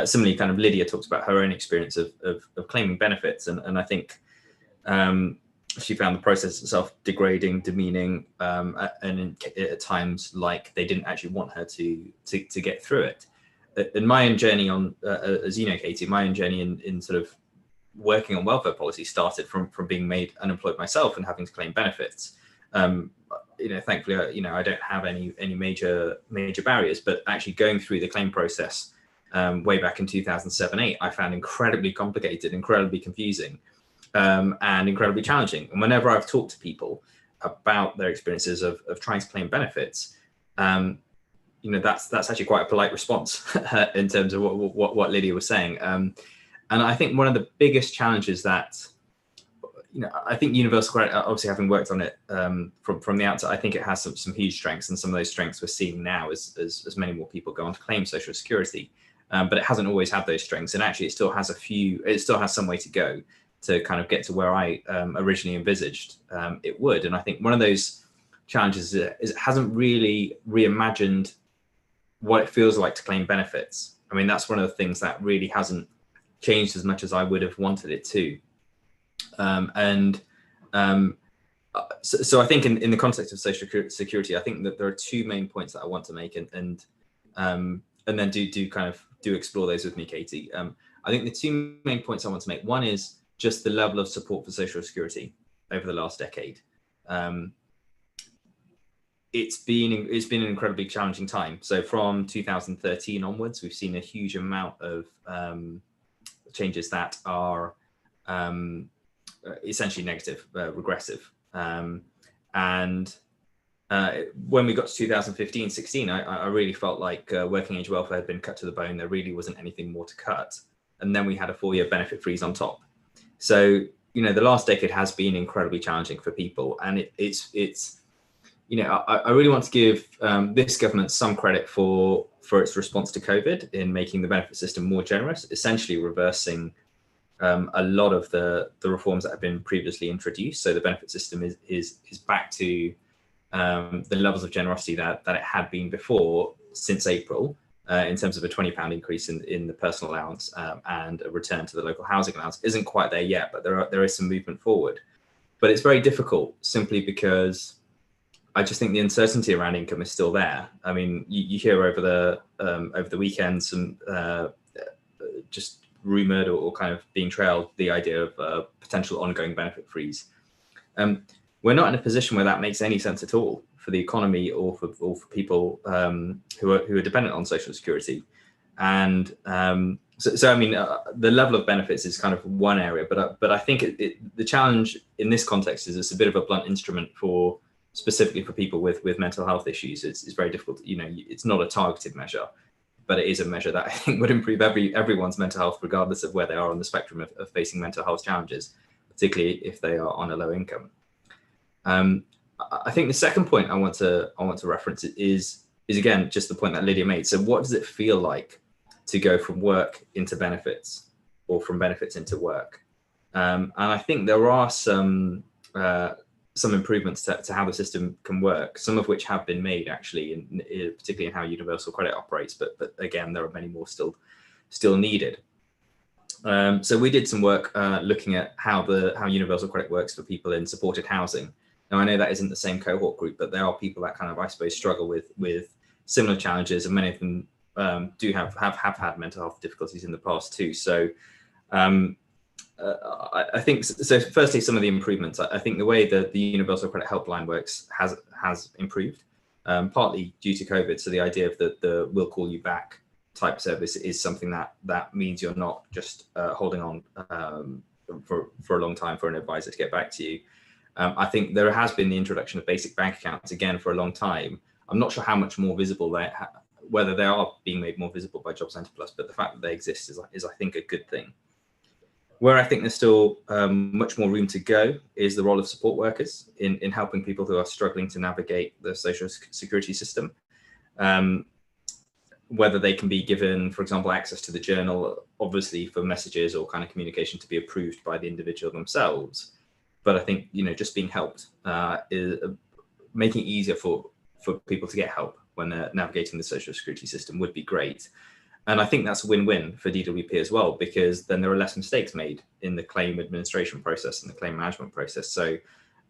Similarly, kind of Lydia talked about her own experience of claiming benefits, and I think she found the process itself degrading, demeaning, and at times like they didn't actually want her to get through it. In my own journey on, as you know, Katie, my own journey in sort of working on welfare policy started from being made unemployed myself and having to claim benefits. Thankfully, I don't have any major barriers, but actually going through the claim process way back in 2007-8, I found incredibly complicated, incredibly confusing, and incredibly challenging. And whenever I've talked to people about their experiences of trying to claim benefits, that's actually quite a polite response in terms of what Lydia was saying. And I think one of the biggest challenges that, I think universal credit, obviously having worked on it from the outset, I think it has some huge strengths, and some of those strengths we're seeing now as many more people go on to claim social security. But it hasn't always had those strengths, and actually it still has some way to go to kind of get to where I originally envisaged it would. And I think one of those challenges is it hasn't really reimagined what it feels like to claim benefits. I mean, that's one of the things that really hasn't changed as much as I would have wanted it to. So I think in the context of social security, I think that there are two main points that I want to make, and then do explore those with me, Katie. I think the two main points I want to make, one is just the level of support for social security over the last decade. It's been an incredibly challenging time. So from 2013 onwards, we've seen a huge amount of changes that are essentially negative, regressive. And when we got to 2015-16, I really felt like working age welfare had been cut to the bone. There really wasn't anything more to cut. And then we had a 4-year benefit freeze on top. So, the last decade has been incredibly challenging for people. And I really want to give this government some credit for its response to COVID in making the benefit system more generous, essentially reversing a lot of the reforms that have been previously introduced. So the benefit system is back to the levels of generosity that it had been before since April, in terms of a £20 increase in the personal allowance and a return to the local housing allowance. Isn't quite there yet, but there is some movement forward. But it's very difficult simply because I just think the uncertainty around income is still there. I mean, you hear over the weekend some just rumoured or kind of being trailed the idea of a potential ongoing benefit freeze. We're not in a position where that makes any sense at all for the economy or for people who are dependent on social security. And so I mean, the level of benefits is kind of one area, but I think the challenge in this context is it's a bit of a blunt instrument specifically for people with mental health issues. It's very difficult. It's not a targeted measure, but it is a measure that I think would improve everyone's mental health, regardless of where they are on the spectrum of facing mental health challenges, particularly if they are on a low income. I think the second point I want to reference is again just the point that Lydia made. So what does it feel like to go from work into benefits, or from benefits into work? And I think there are some improvements to how the system can work, some of which have been made actually, particularly in how universal credit operates. But again, there are many more still needed. So we did some work looking at how universal credit works for people in supported housing. Now, I know that isn't the same cohort group, but there are people that kind of, I suppose, struggle with similar challenges, and many of them do have had mental health difficulties in the past too. So I think, so firstly, some of the improvements, I think the way that the Universal Credit Helpline works has improved, partly due to COVID. So the idea of the we'll call you back type service is something that means you're not just holding on for a long time for an advisor to get back to you. I think there has been the introduction of basic bank accounts again for a long time. I'm not sure how much more visible whether they are being made more visible by Job Centre Plus, but the fact that they exist is I think a good thing. Where I think there's still much more room to go is the role of support workers in helping people who are struggling to navigate the social security system. Whether they can be given, for example, access to the journal, obviously for messages or kind of communication to be approved by the individual themselves. But I think, just being helped is making it easier for people to get help when they're navigating the social security system would be great. And I think that's a win-win for DWP as well, because then there are less mistakes made in the claim administration process and the claim management process. So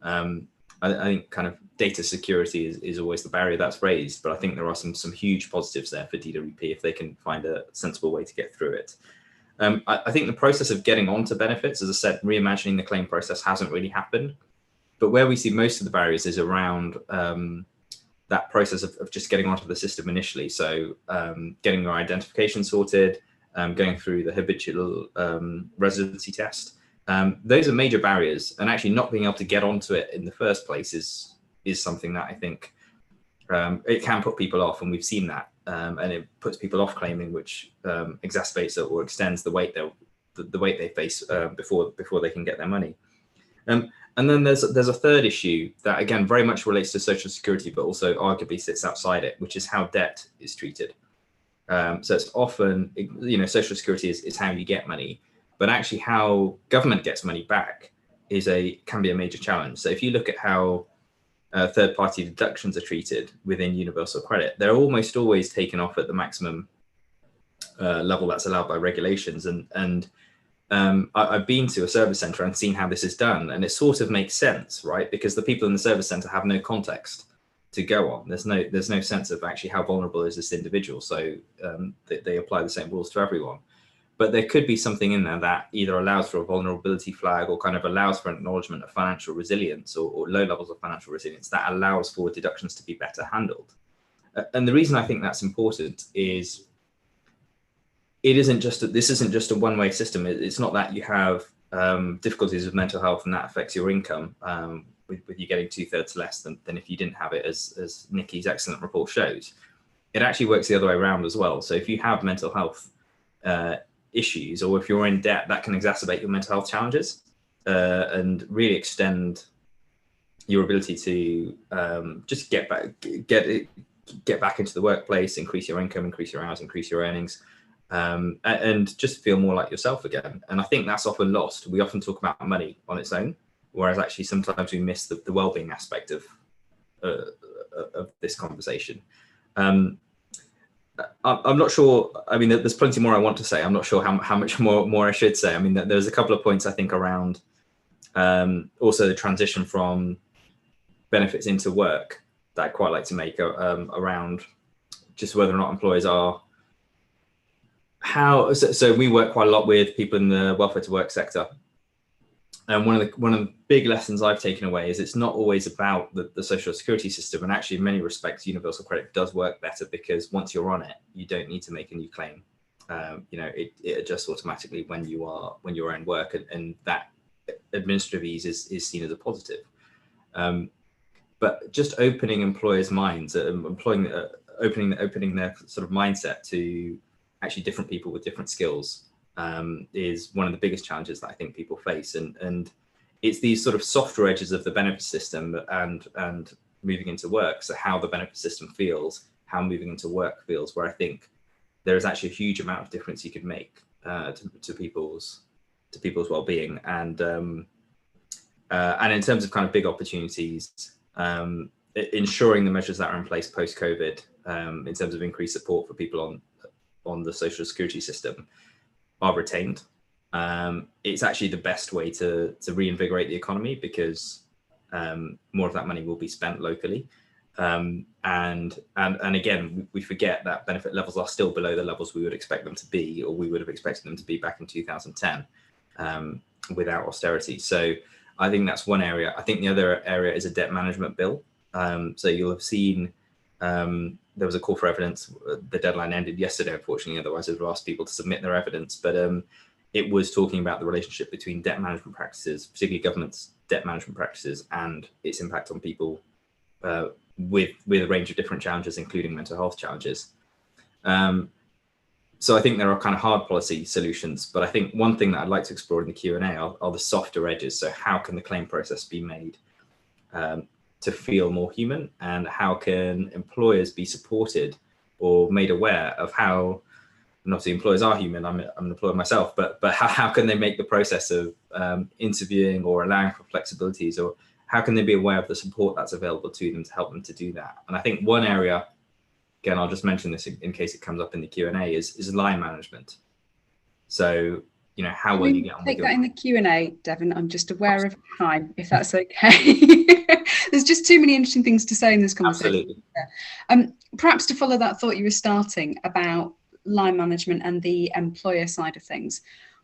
I think kind of data security is always the barrier that's raised, but I think there are some huge positives there for DWP if they can find a sensible way to get through it. I think the process of getting onto benefits, as I said, reimagining the claim process hasn't really happened. But where we see most of the barriers is around that process of just getting onto the system initially. So getting your identification sorted, going through the habitual residency test. Those are major barriers, and actually not being able to get onto it in the first place is something that I think it can put people off, and we've seen that, and it puts people off claiming, which exacerbates it or extends the wait they face before they can get their money. And then there's a third issue that again very much relates to Social Security, but also arguably sits outside it, which is how debt is treated. So it's often, Social Security is how you get money, but actually how government gets money back can be a major challenge. So if you look at how third-party deductions are treated within universal credit, they're almost always taken off at the maximum level that's allowed by regulations. And I've been to a service centre and seen how this is done, and it sort of makes sense, right? Because the people in the service centre have no context to go on. There's no sense of actually how vulnerable is this individual, so they apply the same rules to everyone. But there could be something in there that either allows for a vulnerability flag or kind of allows for an acknowledgement of financial resilience or low levels of financial resilience that allows for deductions to be better handled. And the reason I think that's important is this isn't just a one-way system. It's not that you have difficulties with mental health and that affects your income with you getting 2/3 less than if you didn't have it, as Nikki's excellent report shows. It actually works the other way around as well. So if you have mental health issues, or if you're in debt, that can exacerbate your mental health challenges and really extend your ability to just get back into the workplace, increase your income, increase your hours, increase your earnings, and just feel more like yourself again. And I think that's often lost. We often talk about money on its own, whereas actually sometimes we miss the well-being aspect of this conversation. I'm not sure. I mean, there's plenty more I want to say. I'm not sure how much more I should say. I mean, there's a couple of points I think around also the transition from benefits into work that I'd quite like to make around just whether or not employers are so we work quite a lot with people in the welfare to work sector. And one of the big lessons I've taken away is it's not always about the social security system. And actually, in many respects, universal credit does work better because once you're on it, you don't need to make a new claim. It adjusts automatically when you're in work, and that administrative ease is seen as a positive. But just opening employers' minds, opening their sort of mindset to actually different people with different skills is one of the biggest challenges that I think people face, and it's these sort of softer edges of the benefit system and moving into work. So how the benefit system feels, how moving into work feels, where I think there is actually a huge amount of difference you could make to people's well-being, and in terms of kind of big opportunities, ensuring the measures that are in place post-COVID in terms of increased support for people on the social security system are retained. It's actually the best way to reinvigorate the economy, because more of that money will be spent locally. And again, we forget that benefit levels are still below the levels we would expect them to be, or we would have expected them to be back in 2010 without austerity. So I think that's one area. I think the other area is a debt management bill. So you'll have seen there was a call for evidence. The deadline ended yesterday, unfortunately. Otherwise, I would have asked people to submit their evidence. But it was talking about the relationship between debt management practices, particularly government's debt management practices, and its impact on people with a range of different challenges, including mental health challenges. So I think there are kind of hard policy solutions, but I think one thing that I'd like to explore in the Q&A are the softer edges. So how can the claim process be made to feel more human, and how can employers be supported or made aware of how, and obviously employers are human, I'm an employer myself, but how can they make the process of interviewing or allowing for flexibilities, or how can they be aware of the support that's available to them to help them to do that? And I think one area, again, I'll just mention this in case it comes up in the Q&A, is line management. So, you know, how will you get on with take your... that in the Q&A, Devon? I'm just aware of time, if that's okay. There's just too many interesting things to say in this conversation. Absolutely. Perhaps to follow that thought you were starting about line management and the employer side of things,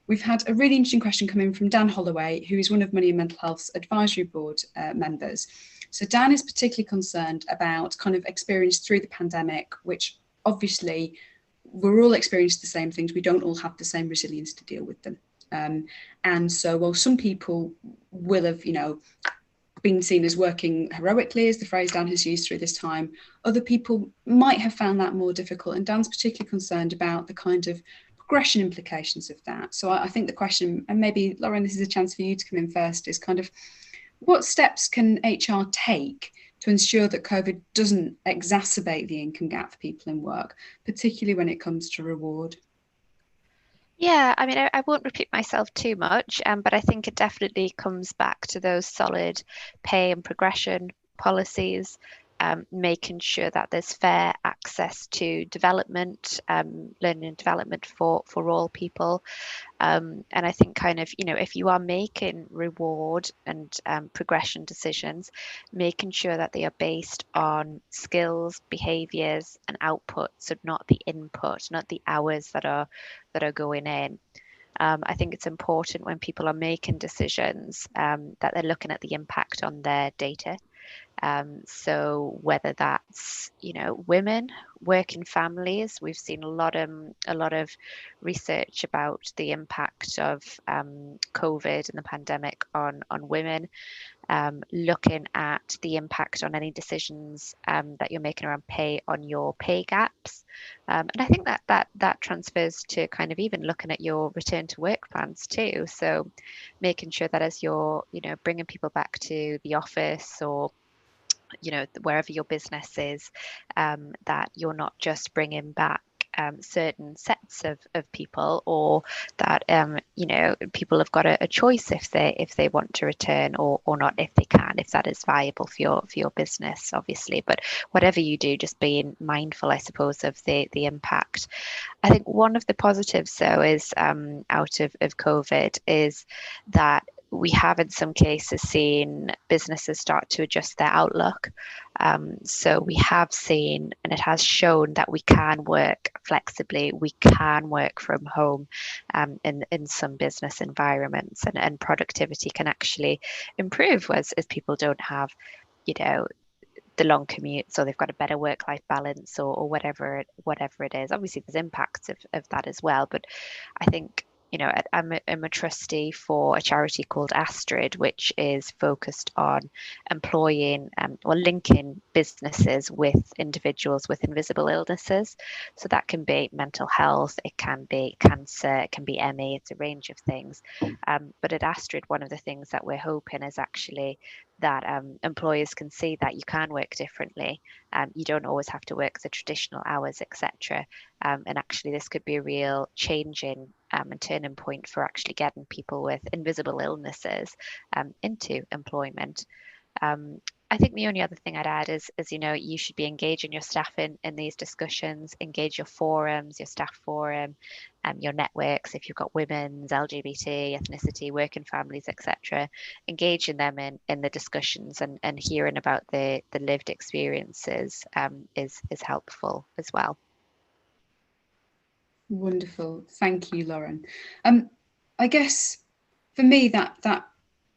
we've had a really interesting question come in from Dan Holloway, who is one of Money and Mental Health's advisory board members. So Dan is particularly concerned about kind of experience through the pandemic, which obviously we're all experiencing the same things. We don't all have the same resilience to deal with them. And so while some people will have, you know, been seen as working heroically, as the phrase Dan has used through this time, other people might have found that more difficult. And Dan's particularly concerned about the kind of progression implications of that. So I think the question, and maybe Lauren, this is a chance for you to come in first, is kind of what steps can HR take to ensure that COVID doesn't exacerbate the income gap for people in work, particularly when it comes to reward? Yeah, I mean, I won't repeat myself too much, but I think it definitely comes back to those solid pay and progression policies, making sure that there's fair access to development, learning and development for all people. And I think kind of, you know, if you are making reward and progression decisions, making sure that they are based on skills, behaviours and output, so not the input, not the hours that are going in. I think it's important when people are making decisions that they're looking at the impact on their data. So whether that's, you know, women, working families, we've seen a lot of research about the impact of COVID and the pandemic on women. Looking at the impact on any decisions that you're making around pay on your pay gaps. And I think that transfers to kind of even looking at your return to work plans too. So making sure that as you're, you know, bringing people back to the office or, you know, wherever your business is, that you're not just bringing back certain sets of people, or that you know, people have got a choice if they want to return or not, if they can, if that is viable for your business, obviously. But whatever you do, just being mindful, I suppose, of the impact. I think one of the positives, though, is out of COVID is that we have in some cases seen businesses start to adjust their outlook. So we have seen, and it has shown, that we can work flexibly, we can work from home in some business environments, and productivity can actually improve as people don't have, you know, the long commute, so they've got a better work-life balance or whatever it is. Obviously there's impacts of that as well, but I think, you know, I'm a trustee for a charity called Astrid, which is focused on employing or linking businesses with individuals with invisible illnesses. So that can be mental health, it can be cancer, it can be ME, it's a range of things. But at Astrid, one of the things that we're hoping is actually that employers can see that you can work differently. You don't always have to work the traditional hours, etc. And actually this could be a real changing and turning point for actually getting people with invisible illnesses into employment. I think the only other thing I'd add is, you know, you should be engaging your staff in these discussions, engage your forums, your staff forum, your networks, if you've got women's, LGBT, ethnicity, working families, etc. Engaging them in the discussions and hearing about the lived experiences is helpful as well. Wonderful, thank you, Lauren. I guess for me that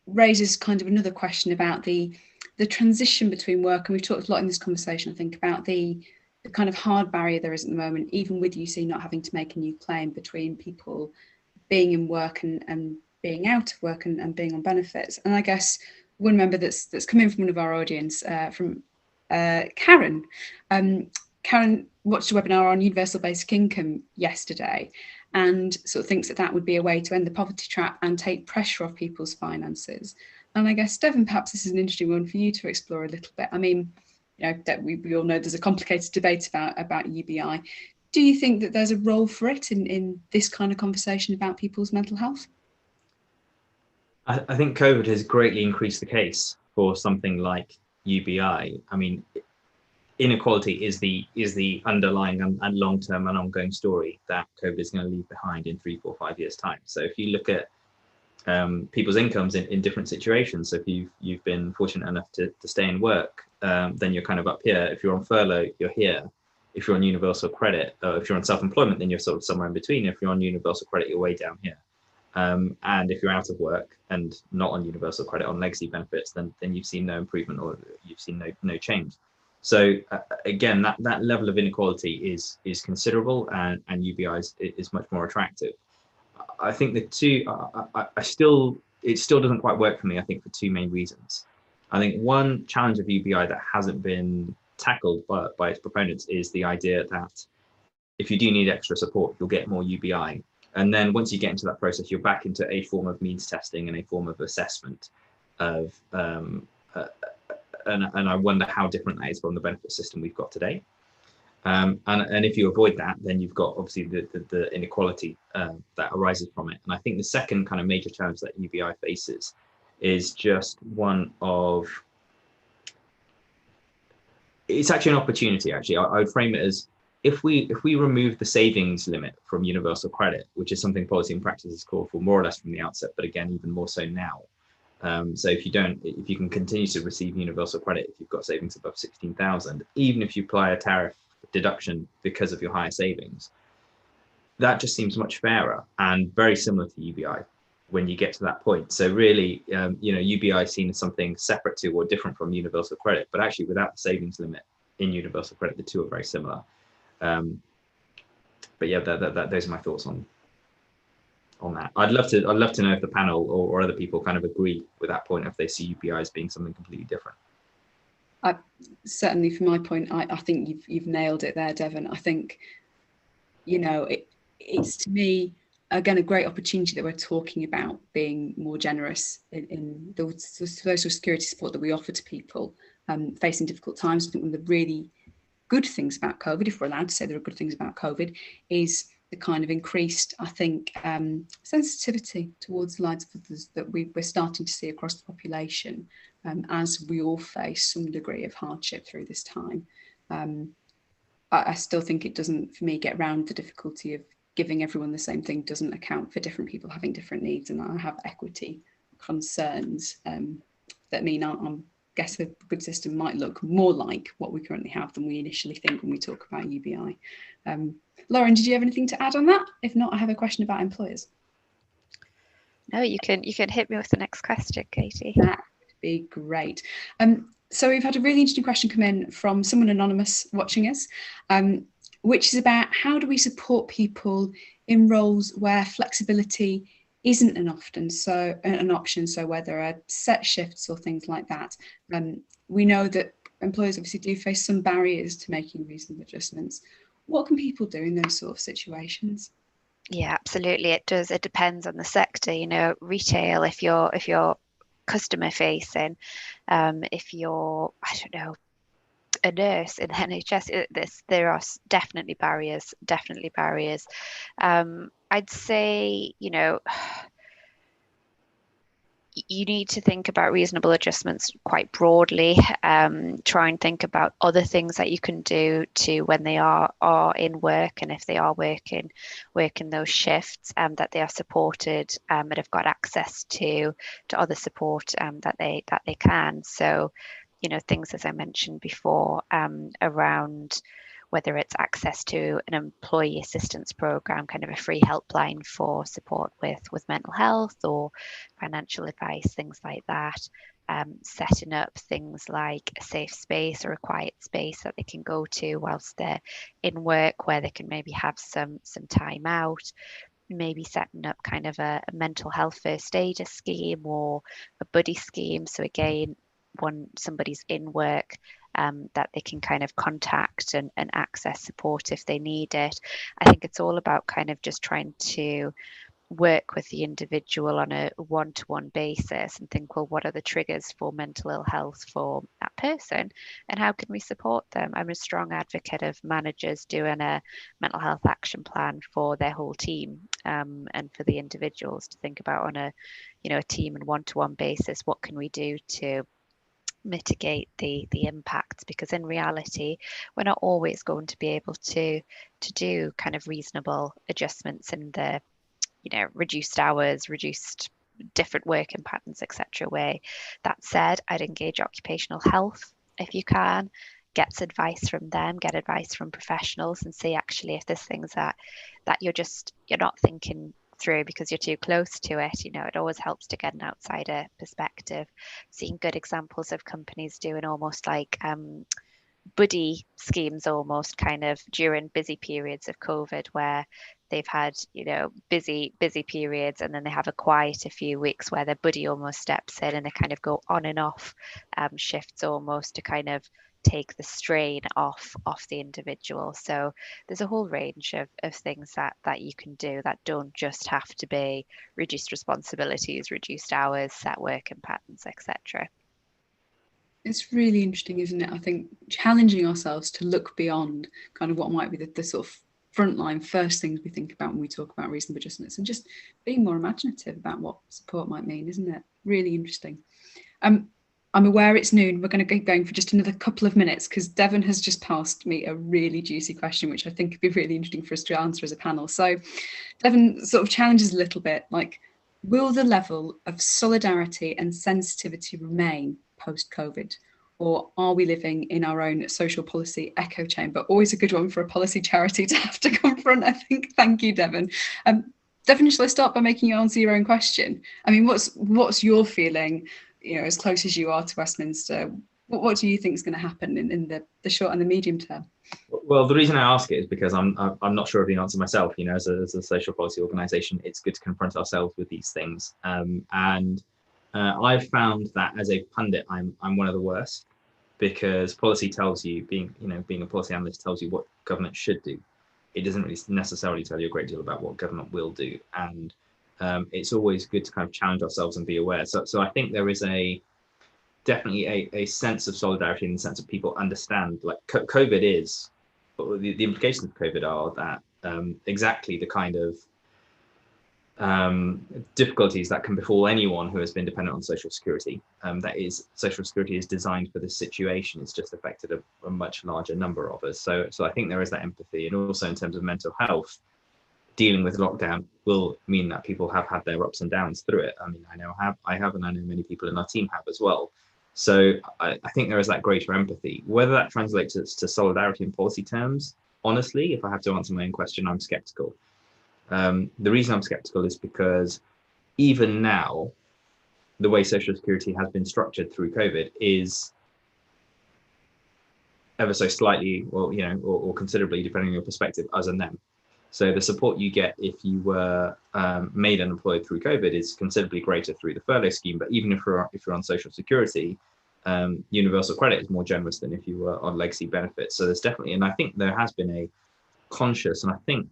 raises kind of another question about the transition between work, and we've talked a lot in this conversation, I think, about the kind of hard barrier there is at the moment, even with UC not having to make a new claim, between people being in work and being out of work and being on benefits. And I guess one member that's come in from one of our audience, from Karen. Karen watched a webinar on universal basic income yesterday and sort of thinks that that would be a way to end the poverty trap and take pressure off people's finances. And I guess, Devon, perhaps this is an interesting one for you to explore a little bit. I mean, you know, that we all know there's a complicated debate about UBI. Do you think that there's a role for it in this kind of conversation about people's mental health? I think COVID has greatly increased the case for something like UBI. I mean, inequality is the underlying and long-term and ongoing story that COVID is going to leave behind in 3, 4, 5 years' time. So if you look at people's incomes in different situations, so if you've been fortunate enough to stay in work, then you're kind of up here. If you're on furlough, you're here. If you're on universal credit, or if you're on self-employment, then you're sort of somewhere in between. If you're on universal credit, you're way down here. And if you're out of work and not on universal credit, on legacy benefits, then you've seen no improvement, or you've seen no change. So again, that level of inequality is considerable, and UBI is much more attractive. I think the two, it still doesn't quite work for me, I think, for two main reasons. I think one challenge of UBI that hasn't been tackled by its proponents is the idea that if you do need extra support, you'll get more UBI. And then once you get into that process, you're back into a form of means testing and a form of assessment of, and I wonder how different that is from the benefit system we've got today. And if you avoid that, then you've got obviously the inequality that arises from it. And I think the second kind of major challenge that UBI faces is just one of, it's actually an opportunity. Actually, I would frame it as, if we remove the savings limit from universal credit, which is something policy and practice has called for more or less from the outset, but again, even more so now. So if you can continue to receive universal credit if you've got savings above 16,000, even if you apply a tariff deduction because of your higher savings, that just seems much fairer and very similar to UBI when you get to that point. So really, UBI is seen as something separate to or different from universal credit, but actually without the savings limit in universal credit, the two are very similar. But yeah, those are my thoughts on that. I'd love to know if the panel or other people kind of agree with that point, if they see UBI as being something completely different. Certainly, from my point, I think you've nailed it there, Devon. I think, it's to me again a great opportunity that we're talking about being more generous in the social security support that we offer to people facing difficult times. I think one of the really good things about COVID, if we're allowed to say there are good things about COVID, is the kind of increased, I think, sensitivity towards the lives of others that we're starting to see across the population as we all face some degree of hardship through this time. I still think it doesn't, for me, get around the difficulty of giving everyone the same thing doesn't account for different people having different needs, and I have equity concerns that mean I guess a good system might look more like what we currently have than we initially think when we talk about UBI. Lauren, did you have anything to add on that? If not, I have a question about employers. No, you can hit me with the next question, Katie. That would be great. So we've had a really interesting question come in from someone anonymous watching us, which is about how do we support people in roles where flexibility isn't an option, so where there are set shifts or things like that. We know that employers obviously do face some barriers to making reasonable adjustments. What can people do in those sort of situations? Yeah, absolutely. It does. It depends on the sector. Retail, if you're customer facing, if you're, I don't know, a nurse in the NHS, there are definitely barriers. I'd say, you need to think about reasonable adjustments quite broadly. Try and think about other things that you can do to, when they are in work, and if they are working those shifts, that they are supported and have got access to other support that they can. So, things, as I mentioned before, around whether it's access to an employee assistance program, kind of a free helpline for support with mental health or financial advice, things like that. Setting up things like a safe space or a quiet space that they can go to whilst they're in work, where they can maybe have some time out. maybe setting up kind of a mental health first aider scheme or a buddy scheme. So again, when somebody's in work, that they can kind of contact and access support if they need it. I think it's all about kind of just trying to work with the individual on a one-to-one basis and think, well, what are the triggers for mental ill health for that person and how can we support them? I'm a strong advocate of managers doing a mental health action plan for their whole team, and for the individuals to think about on a, you know, a team and one-to-one basis, what can we do to mitigate the impacts, because in reality we're not always going to be able to do kind of reasonable adjustments in the, you know, reduced hours, reduced different working patterns, etc. way. That said, I'd engage occupational health if you can, get advice from them, get advice from professionals, and see actually if there's things that you're not thinking through because you're too close to it. You know, it always helps to get an outsider perspective. Seeing good examples of companies doing almost like buddy schemes, almost kind of during busy periods of COVID, where they've had, you know, busy periods and then they have a quieter few weeks where their buddy almost steps in and they kind of go on and off shifts almost to kind of take the strain off the individual. So there's a whole range of things that you can do that don't just have to be reduced responsibilities, reduced hours, set working patterns, etc. It's really interesting, isn't it? I think challenging ourselves to look beyond kind of what might be the sort of frontline first things we think about when we talk about reasonable adjustments, and just being more imaginative about what support might mean, isn't it? Really interesting. I'm aware it's noon. We're going to keep going for just another couple of minutes because Devon has just passed me a really juicy question, which I think would be really interesting for us to answer as a panel. So Devon sort of challenges a little bit, like, will the level of solidarity and sensitivity remain post-COVID? Or are we living in our own social policy echo chamber? Always a good one for a policy charity to have to confront, I think. Thank you, Devon. Devon, shall I start by making you answer your own question? I mean, what's your feeling, you know, as close as you are to Westminster? What do you think is going to happen in the short and the medium term? Well, the reason I ask it is because I'm not sure of the answer myself. You know, as a social policy organisation, it's good to confront ourselves with these things. I've found that as a pundit, I'm one of the worst, because policy tells you, being a policy analyst tells you what government should do. It doesn't really necessarily tell you a great deal about what government will do, and it's always good to kind of challenge ourselves and be aware. So I think there is definitely a sense of solidarity in the sense of people understand, like, COVID is, the implications of COVID are that exactly the kind of difficulties that can befall anyone who has been dependent on social security. That is, social security is designed for this situation. It's just affected a much larger number of us. So I think there is that empathy, and also in terms of mental health, dealing with lockdown will mean that people have had their ups and downs through it. I mean, I have, and I know many people in our team have as well. So I think there is that greater empathy. Whether that translates to solidarity in policy terms, honestly, if I have to answer my own question, I'm skeptical. The reason I'm skeptical is because even now, the way social security has been structured through COVID is ever so slightly, well, you know, or considerably, depending on your perspective, us and them. So the support you get if you were made unemployed through COVID is considerably greater through the furlough scheme. But even if you're on social security, universal credit is more generous than if you were on legacy benefits. So there's definitely, and I think there has been a conscious, and I think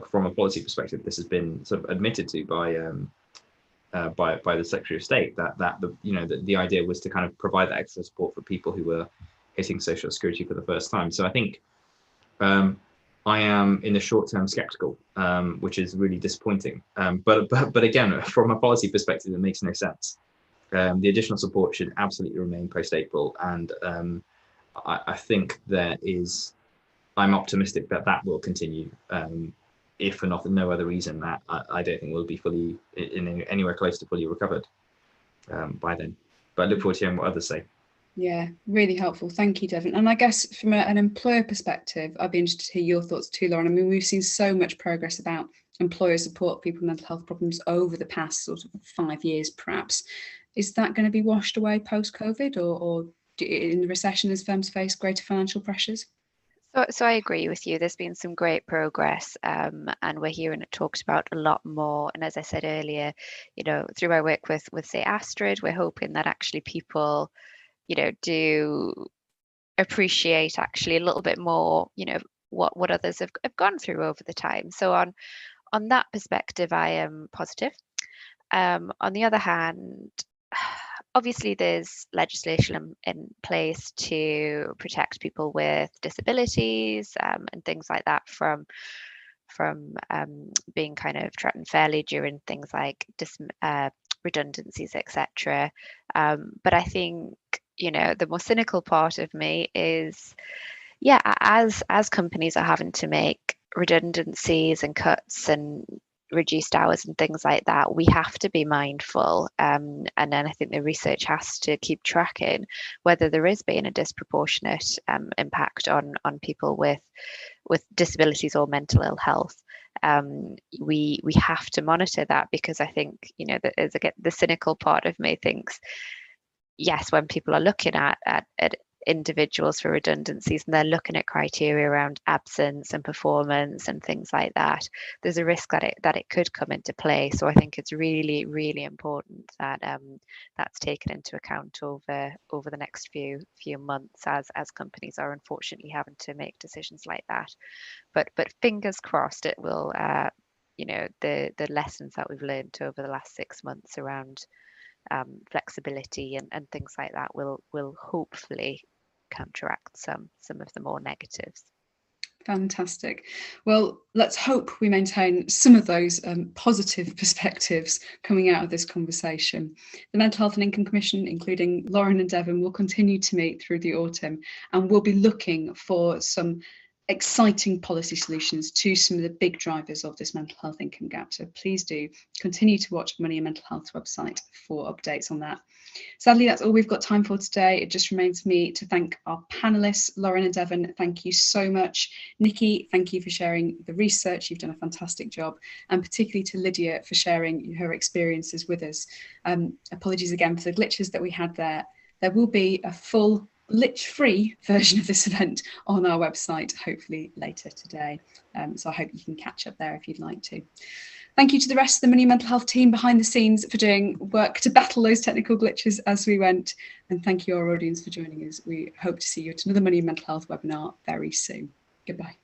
from a policy perspective, this has been sort of admitted to by the Secretary of State that the idea was to kind of provide that extra support for people who were hitting social security for the first time. So I think I am in the short term skeptical, which is really disappointing. But again, from a policy perspective, it makes no sense. The additional support should absolutely remain post-April, and I think I'm optimistic that will continue, if for no other reason that I don't think we'll be fully anywhere close to fully recovered by then. But I look forward to hearing what others say. Yeah, really helpful. Thank you, Devon. And I guess from an employer perspective, I'd be interested to hear your thoughts too, Lauren. I mean, we've seen so much progress about employer support people with mental health problems over the past sort of 5 years, perhaps. Is that going to be washed away post-COVID, or in the recession as firms face greater financial pressures? So I agree with you. There's been some great progress, and we're hearing it talked about a lot more. And as I said earlier, you know, through our work with say Astrid, we're hoping that actually people, you know, do appreciate actually a little bit more, you know, what others have gone through over the time. So on that perspective, I am positive. On the other hand, obviously there's legislation in place to protect people with disabilities and things like that from being kind of treated fairly during things like redundancies, etc. But I think, you know, the more cynical part of me is, yeah, as companies are having to make redundancies and cuts and reduced hours and things like that, we have to be mindful, and then I think the research has to keep tracking whether there is being a disproportionate impact on people with disabilities or mental ill health. We have to monitor that, because I think, you know, that is, again, the cynical part of me thinks, yes, when people are looking at individuals for redundancies and they're looking at criteria around absence and performance and things like that, there's a risk that it could come into play. So I think it's really, really important that that's taken into account over the next few months as companies are unfortunately having to make decisions like that. But fingers crossed it will, you know, the lessons that we've learned over the last 6 months around flexibility and things like that will hopefully counteract some of the more negatives. Fantastic. Well, let's hope we maintain some of those positive perspectives coming out of this conversation. The Mental Health and Income Commission, including Lauren and Devon, will continue to meet through the autumn, and we'll be looking for some exciting policy solutions to some of the big drivers of this mental health income gap. So please do continue to watch Money and Mental Health's website for updates on that. Sadly, that's all we've got time for today. It just remains for me to thank our panelists. Lauren and Devon, thank you so much. Nikki, thank you for sharing the research. You've done a fantastic job. And particularly to Lydia for sharing her experiences with us. Apologies again for the glitches that we had there. There will be a full glitch-free version of this event on our website, hopefully later today. So I hope you can catch up there if you'd like to. Thank you to the rest of the Money and Mental Health team behind the scenes for doing work to battle those technical glitches as we went. And thank you, our audience, for joining us. We hope to see you at another Money and Mental Health webinar very soon. Goodbye.